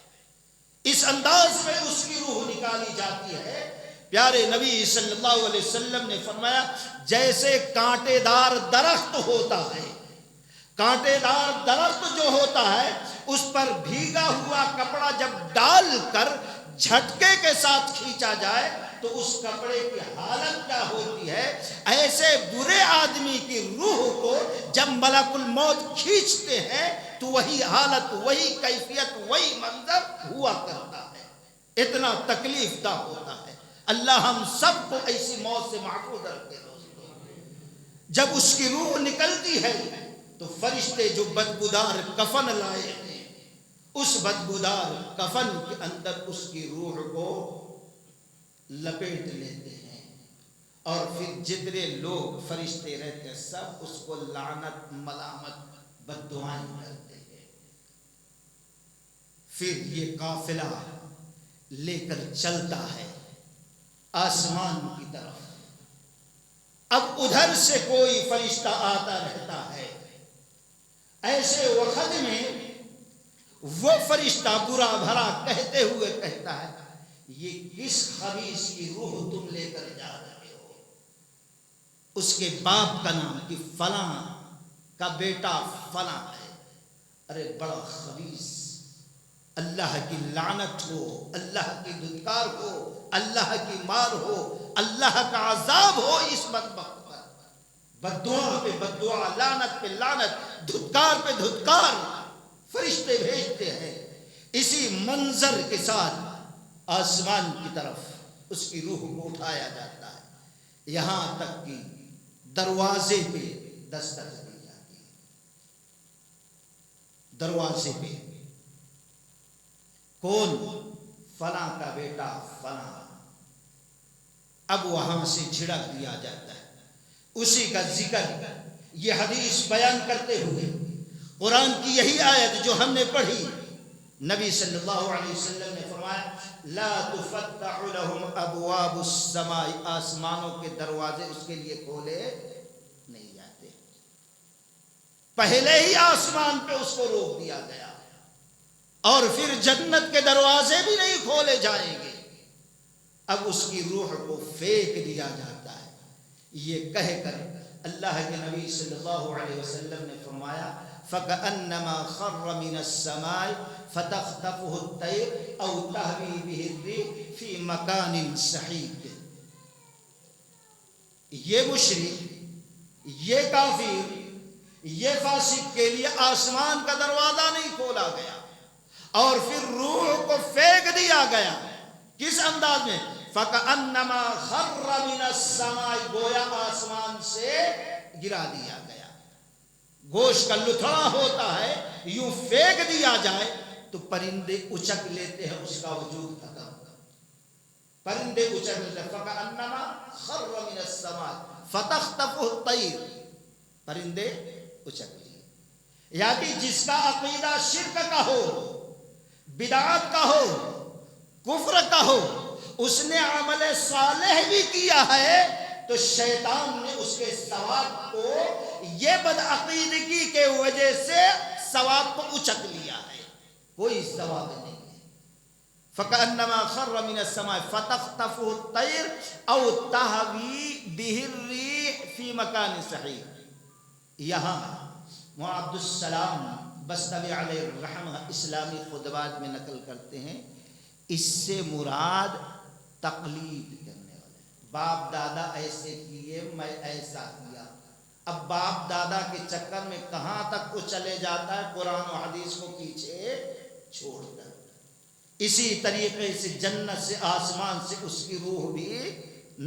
اس انداز میں اس کی روح نکالی جاتی ہے۔ پیارے نبی صلی اللہ علیہ وسلم نے فرمایا جیسے کانٹے دار درخت ہوتا ہے، کانٹے دار درخت جو ہوتا ہے اس پر بھیگا ہوا کپڑا جب ڈال کر جھٹکے کے ساتھ کھینچا جائے تو اس کپڑے کی حالت کیا ہوتی ہے، ایسے برے آدمی کی روح کو جب ملک الموت کھینچتے ہیں تو وہی حالت، وہی کیفیت، وہی منظر ہوا کرتا ہے، اتنا تکلیف دہ ہوتا ہے۔ اللہ ہم سب کو ایسی موت سے محفوظ رکھے۔ جب اس کی روح نکلتی ہے تو فرشتے جو بدبودار کفن لائے ہیں، اس بدبودار کفن کے اندر اس کی روح کو لپیٹ لیتے ہیں، اور پھر جتنے لوگ فرشتے رہتے ہیں سب اس کو لعنت، ملامت، بددعائیں کرتے ہیں۔ پھر یہ قافلہ لے کر چلتا ہے آسمان کی طرف۔ اب ادھر سے کوئی فرشتہ آتا رہتا ہے، ایسے وقت میں وہ فرشتہ برا بھرا کہتے ہوئے کہتا ہے یہ کس خبیث کی روح تم لے کر جا رہے ہو؟ اس کے باپ کا نام کہ فلاں کا بیٹا فلاں ہے۔ ارے بڑا خبیث، اللہ کی لعنت ہو، اللہ کی دھتکار ہو، اللہ کی مار ہو، اللہ کا عذاب ہو اس بدبخت پر۔ بددعا پہ بددعا، لعنت پہ لعنت، دھتکار پہ دھتکار فرشتے بھیجتے ہیں۔ اسی منظر کے ساتھ آسمان کی طرف اس کی روح کو اٹھایا جاتا ہے، یہاں تک کہ دروازے پہ دستک دی جاتی ہے۔ دروازے پہ کون؟ فلاں کا بیٹا فلاں۔ اب وہاں سے جھڑک دیا جاتا ہے، اسی کا ذکر یہ حدیث بیان کرتے ہوئے قرآن کی یہی آیت جو ہم نے پڑھی، نبی صلی اللہ علیہ وسلم نے فرمایا لا تفتح لهم ابواب السماء، آسمانوں کے دروازے اس کے لیے کھولے نہیں جاتے۔ پہلے ہی آسمان پہ اس کو روک دیا گیا، اور پھر جنت کے دروازے بھی نہیں کھولے جائیں گے۔ اب اس کی روح کو پھینک دیا جاتا ہے، یہ کہہ کر اللہ کے نبی صلی اللہ علیہ وسلم نے فرمایا فَكَأَنَّمَا خَرَّ مِنَ السَّمَاءِ فَتَخْطَفُهُ الطَّيْرُ أَوْ تَهْوِي بِهِ الرِّيحُ فِي مَكَانٍ سَحِيقٍ. یہ مشرک، یہ کافر، یہ فاسق کے لیے آسمان کا دروازہ نہیں کھولا گیا اور پھر روح کو پھینک دیا گیا. کس انداز میں؟ فَكَأَنَّمَا خَرَّ مِنَ السَّمَاءِ، گویا آسمان سے گرا دیا گیا. گوشت کا لتھڑا ہوتا ہے، یوں پھینک دیا جائے تو پرندے اچک لیتے ہیں، اس کا وجود ختم. پرندے اچک لیتے ہیں. فَكَأَنَّمَا خَرَّ مِنَ السَّمَاءِ فَتَخْطَفُهُ الطَّيْرُ، پرندے اچک لیے. یعنی جس کا عقیدہ شرک کا ہو، بدعت کا ہو، کفر کا ہو، اس نے عمل صالح بھی کیا ہے تو شیطان نے اس کے ثواب کو یہ بدعقیدگی کے وجہ سے ثواب کو اچک لیا ہے، کوئی ثواب نہیں ہے. فَكَأَنَّمَا خَرَّ مِنَ السَّمَاءِ فَتَخْطَفُهُ الطَّيْرُ أَوْ تَهْوِي بِهِ الرِّيحُ فِي مَكَانٍ سَحِيقٍ. یہاں عبد السلام بستوی علیہ الرحمہ اسلامی خطبات میں نقل کرتے ہیں، اس سے مراد تقلید کرنے والے. باپ دادا ایسے کیے، میں ایسا کیا. اب باپ دادا کے چکر میں کہاں تک وہ چلے جاتا ہے، قرآن و حدیث کو پیچھے چھوڑ کر. اسی طریقے سے جنت سے، آسمان سے اس کی روح بھی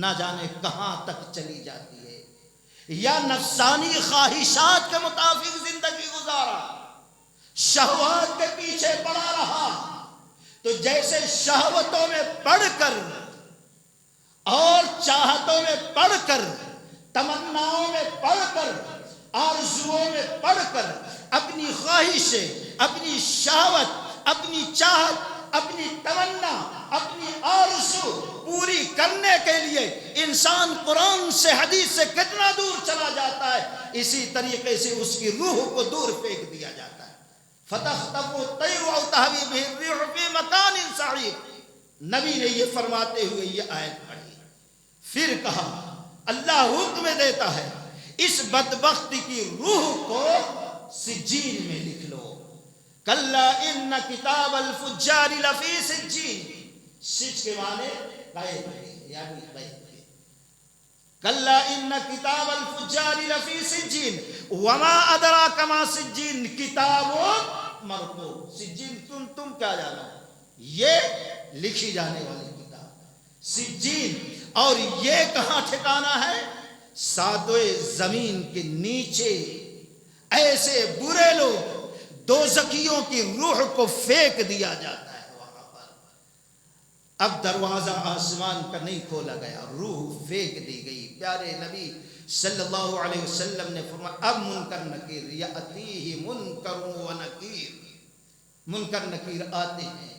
نہ جانے کہاں تک چلی جاتی ہے. یا نفسانی خواہشات کے مطابق زندگی گزارا، شہوات کے پیچھے پڑا رہا، تو جیسے شہوتوں میں پڑ کر اور چاہتوں میں پڑ کر، تمناؤں میں پڑ کر، آرزوؤں میں پڑ کر اپنی خواہشیں، اپنی شہوت، اپنی چاہت، اپنی تمنا، اپنی آرزو پوری کرنے کے لیے انسان قرآن سے، حدیث سے کتنا دور چلا جاتا ہے، اسی طریقے سے اس کی روح کو دور پھینک دیا جاتا ہے. فَتَخْطَفُهُ الطَّيْرُ أَوْ تَهْوِي بِهِ الرِّيحُ فِي مَكَانٍ سَحِيقٍ. نبی نے یہ فرماتے ہوئے یہ آیت پڑھی. پھر کہا اللہ حکم دیتا ہے اس بدبخت کی روح کو سجین میں لکھ لو. کلا ان کتاب الفجار لفی سجین. سج کے معنی قید، یعنی قید. کلا ان کتاب الفجار لفی سجین وما ادراک ما سجین کتاب مرقوم. سجین تم کیا جانا، یہ لکھی جانے والی کتاب سجین. اور یہ کہاں ٹھکانا ہے؟ ساتویں زمین کے نیچے. ایسے برے لوگ، دوزخیوں کی روح کو پھینک دیا جاتا ہے وہاں پر. اب دروازہ آسمان کا نہیں کھولا گیا، روح پھینک دی گئی. پیارے نبی صلی اللہ علیہ وسلم نے فرمایا اب منکر نکیر یاتیہ منکر و نکیر. منکر نکیر آتے ہیں.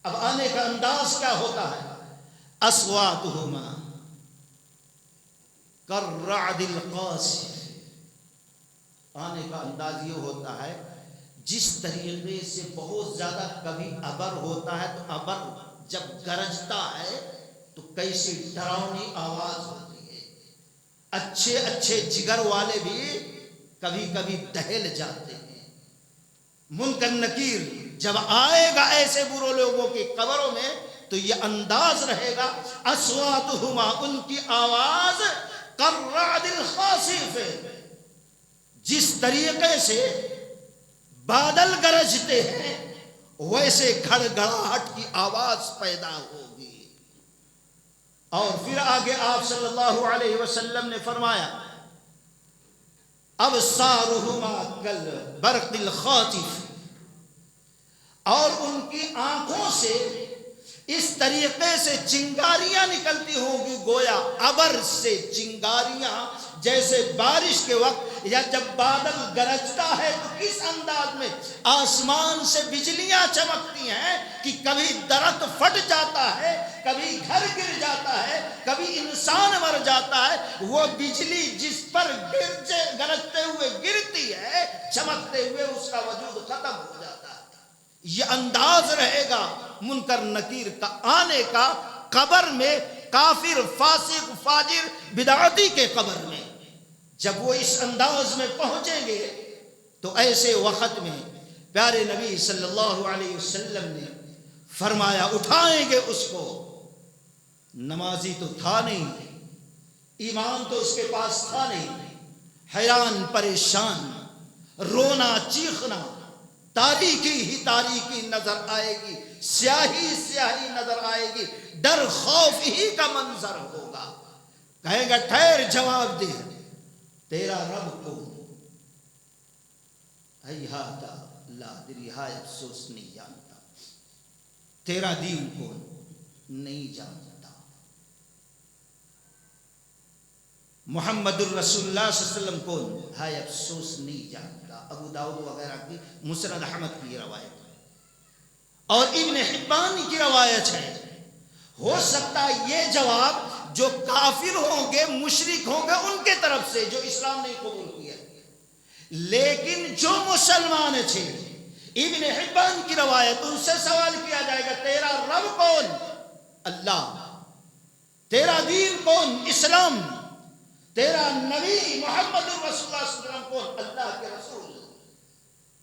اب آنے کا انداز کیا ہوتا ہے؟ اصواتہما کالرعد القاصف. آنے کا انداز یہ ہوتا ہے جس طریقے سے بہت زیادہ کبھی ابر ہوتا ہے، تو ابر جب گرجتا ہے تو کیسی ڈراؤنی آواز ہوتی ہے. اچھے اچھے جگر والے بھی کبھی کبھی دہل جاتے ہیں. منکر نکیر جب آئے گا ایسے برے لوگوں کی قبروں میں تو یہ انداز رہے گا اصواتہما، ان کی آواز کالرعد الخاسف، جس طریقے سے بادل گرجتے ہیں ویسے گھڑگھڑاہٹ کی آواز پیدا ہوگی. اور پھر آگے آپ صلی اللہ علیہ وسلم نے فرمایا ابصارہما کالبرق الخاطف. اور ان کی آنکھوں سے اس طریقے سے چنگاریاں نکلتی ہوں گی، گویا ابر سے چنگاریاں، جیسے بارش کے وقت یا جب بادل گرجتا ہے تو کس انداز میں آسمان سے بجلیاں چمکتی ہیں کہ کبھی درخت پھٹ جاتا ہے، کبھی گھر گر جاتا ہے، کبھی انسان مر جاتا ہے. وہ بجلی جس پر گرجتے ہوئے گرتی ہے، چمکتے ہوئے اس کا وجود ختم ہو جاتا ہے. یہ انداز رہے گا منکر نکیر کا آنے کا قبر میں، کافر فاسق فاجر بدعتی کے قبر میں. جب وہ اس انداز میں پہنچیں گے تو ایسے وقت میں پیارے نبی صلی اللہ علیہ وسلم نے فرمایا اٹھائیں گے اس کو. نمازی تو تھا نہیں, ایمان تو اس کے پاس تھا نہیں, حیران پریشان, رونا چیخنا, تاریکی ہی تاریکی نظر آئے گی, سیاہی سیاہی نظر آئے گی, ڈر خوف ہی کا منظر ہوگا. کہے گا ٹھہر جواب دے, تیرا رب کون؟ ہیہاتا لا ادری, ہائے افسوس نہیں جانتا. تیرا دین کون؟ نہیں جانتا. محمد الرسول اللہ صلی اللہ علیہ وسلم کون؟ ہائے افسوس نہیں جانتا. ابو داؤد وغیرہ کی مسند احمد کی روایت ہے اور ابن حبان کی روایت ہے. ہو سکتا ہے یہ جواب جو کافر ہوں گے, مشرک ہوں گے, ان کے طرف سے جو اسلام نہیں قبول کیا, لیکن جو مسلمان تھے, ابن حبان کی روایت, ان سے سوال کیا جائے گا تیرا رب کون؟ اللہ. تیرا دین کون؟ اسلام. تیرا نبی محمد رسول اللہ صلی اللہ علیہ وسلم کون؟ اللہ کے رسول.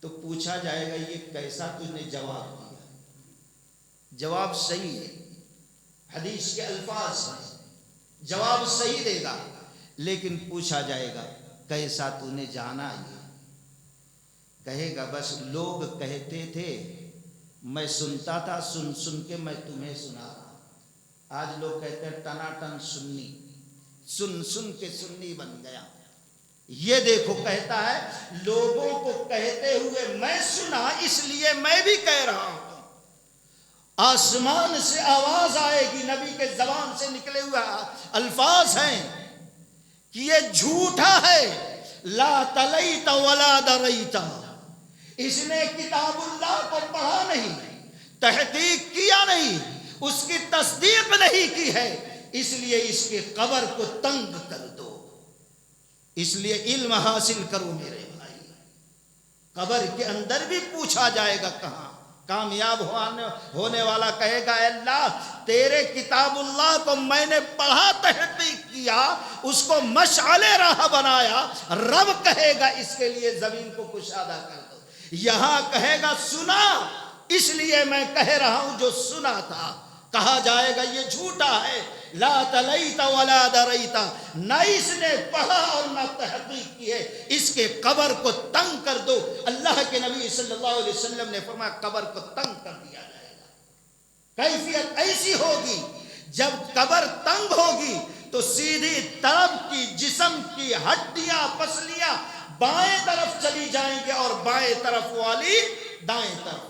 تو پوچھا جائے گا یہ کیسا تجھ نے جواب دیا؟ جواب صحیح ہے, حدیث کے الفاظ ہیں, جواب صحیح دے گا, لیکن پوچھا جائے گا کیسا تو نے جانا؟ یہ کہے گا بس لوگ کہتے تھے میں سنتا تھا, سن سن کے میں تمہیں سنا رہا. آج لوگ کہتے ہیں ٹناٹن سنی, سن سن کے سنی بن گیا. یہ دیکھو کہتا ہے لوگوں کو کہتے ہوئے میں سنا, اس لیے میں بھی کہہ رہا ہوں. آسمان سے آواز آئے گی, نبی کے زبان سے نکلے ہوئے الفاظ ہیں کہ یہ جھوٹا ہے. لا تلیت ولا دریت, اس نے کتاب اللہ کو پڑھا نہیں, تحقیق کیا نہیں, اس کی تصدیق نہیں کی ہے, اس لیے اس کے قبر کو تنگ کر دو. اس لیے علم حاصل کرو میرے بھائی. قبر کے اندر بھی پوچھا جائے گا کہاں. کامیاب ہونے والا کہے گا اے اللہ تیرے کتاب اللہ کو میں نے پڑھا, تحقیق کیا, اس کو مشعل راہ بنایا. رب کہے گا اس کے لیے زمین کو کشادہ کر دو. یہاں کہے گا سنا, اس لیے میں کہہ رہا ہوں جو سنا تھا. کہا جائے گا یہ جھوٹا ہے. لا تلیت ولا دریت, نہ اس نے پڑھا اور نہ تحقیق کی ہے, اس کے قبر کو تنگ کر دو. اللہ کے نبی صلی اللہ علیہ وسلم نے فرمایا قبر کو تنگ کر دیا جائے گا. کیفیت ایسی ہوگی جب قبر تنگ ہوگی تو سیدھی طرف کی جسم کی ہڈیاں پسلیاں بائیں طرف چلی جائیں گے اور بائیں طرف والی دائیں طرف.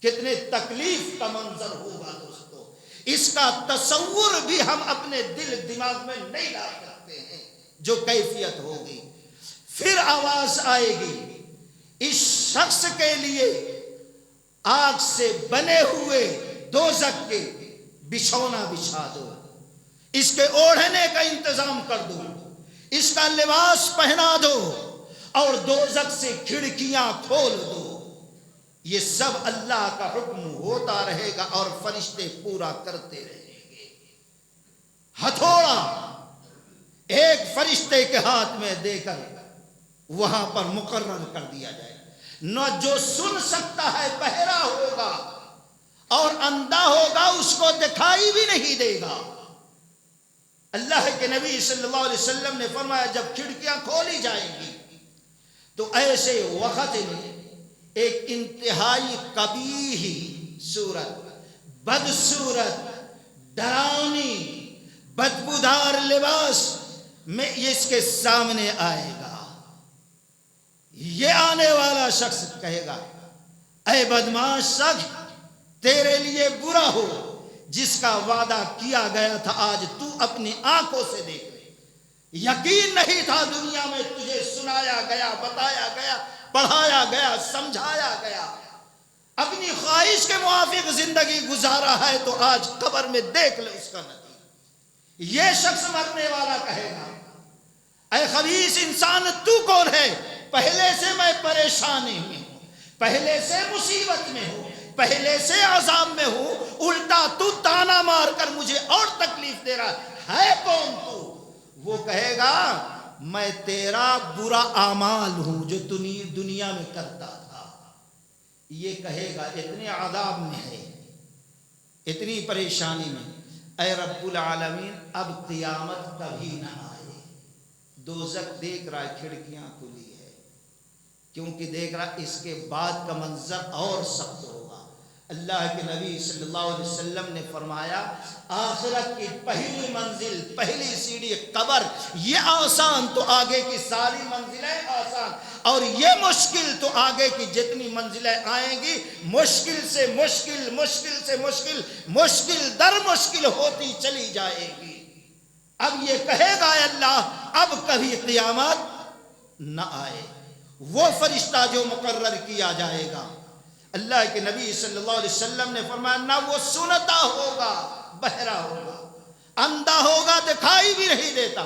کتنے تکلیف کا منظر ہوگا دوستو, اس کا تصور بھی ہم اپنے دل دماغ میں نہیں لا سکتے ہیں جو کیفیت ہوگی. پھر آواز آئے گی اس شخص کے لیے آگ سے بنے ہوئے دوزخ کے بچھونا بچھا دو, اس کے اوڑھنے کا انتظام کر دو, اس کا لباس پہنا دو اور دوزخ سے کھڑکیاں کھول دو. یہ سب اللہ کا حکم ہوتا رہے گا اور فرشتے پورا کرتے رہیں گے. ہتھوڑا ایک فرشتے کے ہاتھ میں دے کر وہاں پر مقرر کر دیا جائے. نہ جو سن سکتا ہے بہرا ہوگا اور اندھا ہوگا, اس کو دکھائی بھی نہیں دے گا. اللہ کے نبی صلی اللہ علیہ وسلم نے فرمایا جب کھڑکیاں کھولی جائیں گی تو ایسے وقت میں ایک انتہائی قبیح صورت, بدصورت, ڈراؤنی, بدبودار لباس میں اس کے سامنے آئے گا. یہ آنے والا شخص کہے گا اے بدماش شخص, تیرے لیے برا ہو, جس کا وعدہ کیا گیا تھا آج تو اپنی آنکھوں سے دیکھ لے. یقین نہیں تھا دنیا میں تجھے سنایا گیا, بتایا گیا, پڑھایا گیا, سمجھایا گیا, اپنی خواہش کے موافق زندگی گزارا ہے, تو آج قبر میں دیکھ لے اس کا نتیجہ. یہ شخص مرنے والا کہے گا اے خبیث انسان تو کون ہے؟ پہلے سے میں پریشانی میں ہوں, پہلے سے مصیبت میں ہوں, پہلے سے عذاب میں ہوں, الٹا تو تانا مار کر مجھے اور تکلیف دے رہا ہے کون تو؟ وہ کہے گا میں تیرا برا اعمال ہوں جو دنیا میں کرتا تھا. یہ کہے گا اتنے عذاب میں ہے, اتنی پریشانی میں, اے رب العالمین اب قیامت کبھی نہ آئے. دوزخ دیکھ رہا ہے, کھڑکیاں کھلی ہے, کیونکہ دیکھ رہا اس کے بعد کا منظر اور سخت ہوگا. اللہ کے نبی صلی اللہ علیہ وسلم نے فرمایا آخرت کی پہلی منزل, پہلی سیڑھی قبر, یہ آسان تو آگے کی ساری منزلیں آسان, اور یہ مشکل تو آگے کی جتنی منزلیں آئیں گی مشکل سے مشکل, مشکل سے مشکل, مشکل در مشکل ہوتی چلی جائے گی. اب یہ کہے گا اے اللہ اب کبھی قیامت نہ آئے. وہ فرشتہ جو مقرر کیا جائے گا, اللہ کے نبی صلی اللہ علیہ وسلم نے فرمایا نہ وہ سنتا ہوگا, بہرا ہوگا, اندھا ہوگا, دکھائی بھی نہیں دیتا.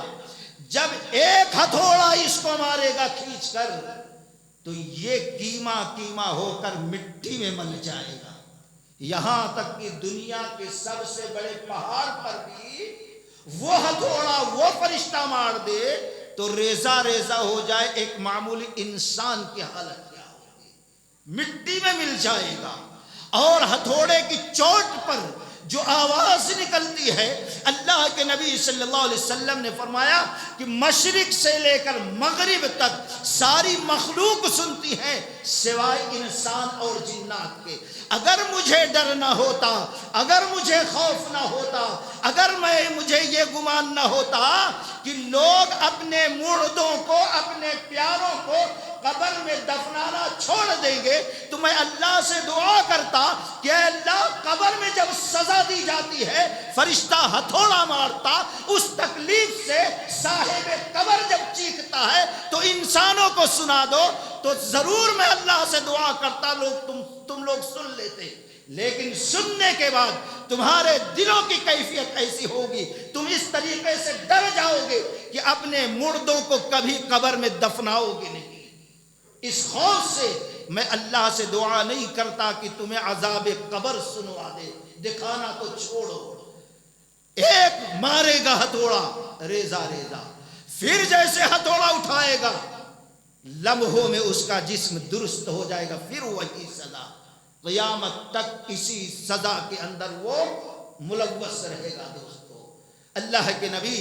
جب ایک ہتھوڑا اس کو مارے گا کھینچ کر تو یہ کیما کیما ہو کر مٹی میں مل جائے گا. یہاں تک کہ دنیا کے سب سے بڑے پہاڑ پر بھی وہ ہتھوڑا وہ فرشتہ مار دے تو ریزہ ریزہ ہو جائے. ایک معمولی انسان کی حالت مٹی میں مل جائے گا. اور ہتھوڑے کی چوٹ پر جو آواز نکلتی ہے, اللہ کے نبی صلی اللہ علیہ وسلم نے فرمایا کہ مشرق سے لے کر مغرب تک ساری مخلوق سنتی ہے سوائے انسان اور جنات کے. اگر مجھے ڈر نہ ہوتا, اگر مجھے خوف نہ ہوتا, اگر مجھے یہ گمان نہ ہوتا کہ لوگ اپنے مردوں کو, اپنے پیاروں کو قبر میں دفنانا چھوڑ دیں گے, تو میں اللہ سے دعا کرتا کہ اے اللہ قبر میں جب سزا دی جاتی ہے فرشتہ ہتھوڑا مارتا, اس تکلیف سے صاحب قبر جب چیختا ہے تو انسانوں کو سنا دو, تو ضرور میں اللہ سے دعا کرتا تم لوگ سن لیتے. لیکن سننے کے بعد تمہارے دلوں کی کیفیت ایسی ہوگی, تم اس طریقے سے ڈر جاؤ گے کہ اپنے مردوں کو کبھی قبر میں دفناؤ گے نہیں. اس خوف سے میں اللہ سے دعا نہیں کرتا کہ تمہیں عذاب قبر سنوا دے, دکھانا تو چھوڑو. ایک مارے گا ہتھوڑا ریزہ ریزہ, پھر جیسے ہتھوڑا اٹھائے گا لمحوں میں اس کا جسم درست ہو جائے گا, پھر وہی سزا. قیامت تک اسی سزا کے اندر وہ ملوث رہے گا. دوستو, اللہ کے نبی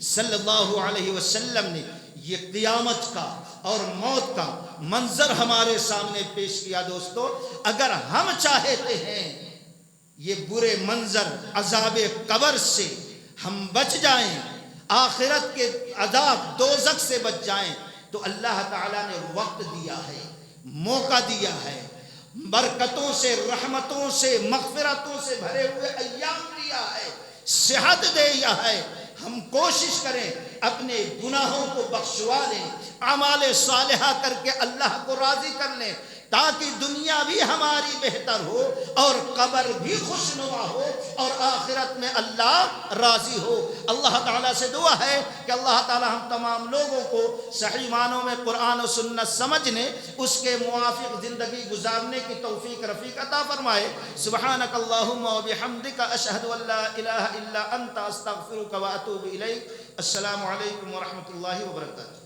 صلی اللہ علیہ وسلم نے یہ قیامت کا اور موت کا منظر ہمارے سامنے پیش کیا. دوستو, اگر ہم چاہتے ہیں یہ برے منظر عذاب قبر سے ہم بچ جائیں, آخرت کے عذاب دوزخ سے بچ جائیں, تو اللہ تعالیٰ نے وقت دیا ہے, موقع دیا ہے, برکتوں سے, رحمتوں سے, مغفرتوں سے بھرے ہوئے ایام دیا ہے, صحت دیا ہے. ہم کوشش کریں اپنے گناہوں کو بخشوا لیں, اعمال صالحہ کر کے اللہ کو راضی کر لیں, تاکہ دنیا بھی ہماری بہتر ہو اور قبر بھی خوشنما ہو اور آخرت میں اللہ راضی ہو. اللہ تعالیٰ سے دعا ہے کہ اللہ تعالیٰ ہم تمام لوگوں کو صحیح معنوں میں قرآن و سنت سمجھنے, اس کے موافق زندگی گزارنے کی توفیق رفیق عطا فرمائے. سبحانک اللہم و بحمدک اشہد ان لا الہ الا انت استغفرک و اتوب الیک. السلام علیکم ورحمۃ اللہ وبرکاتہ.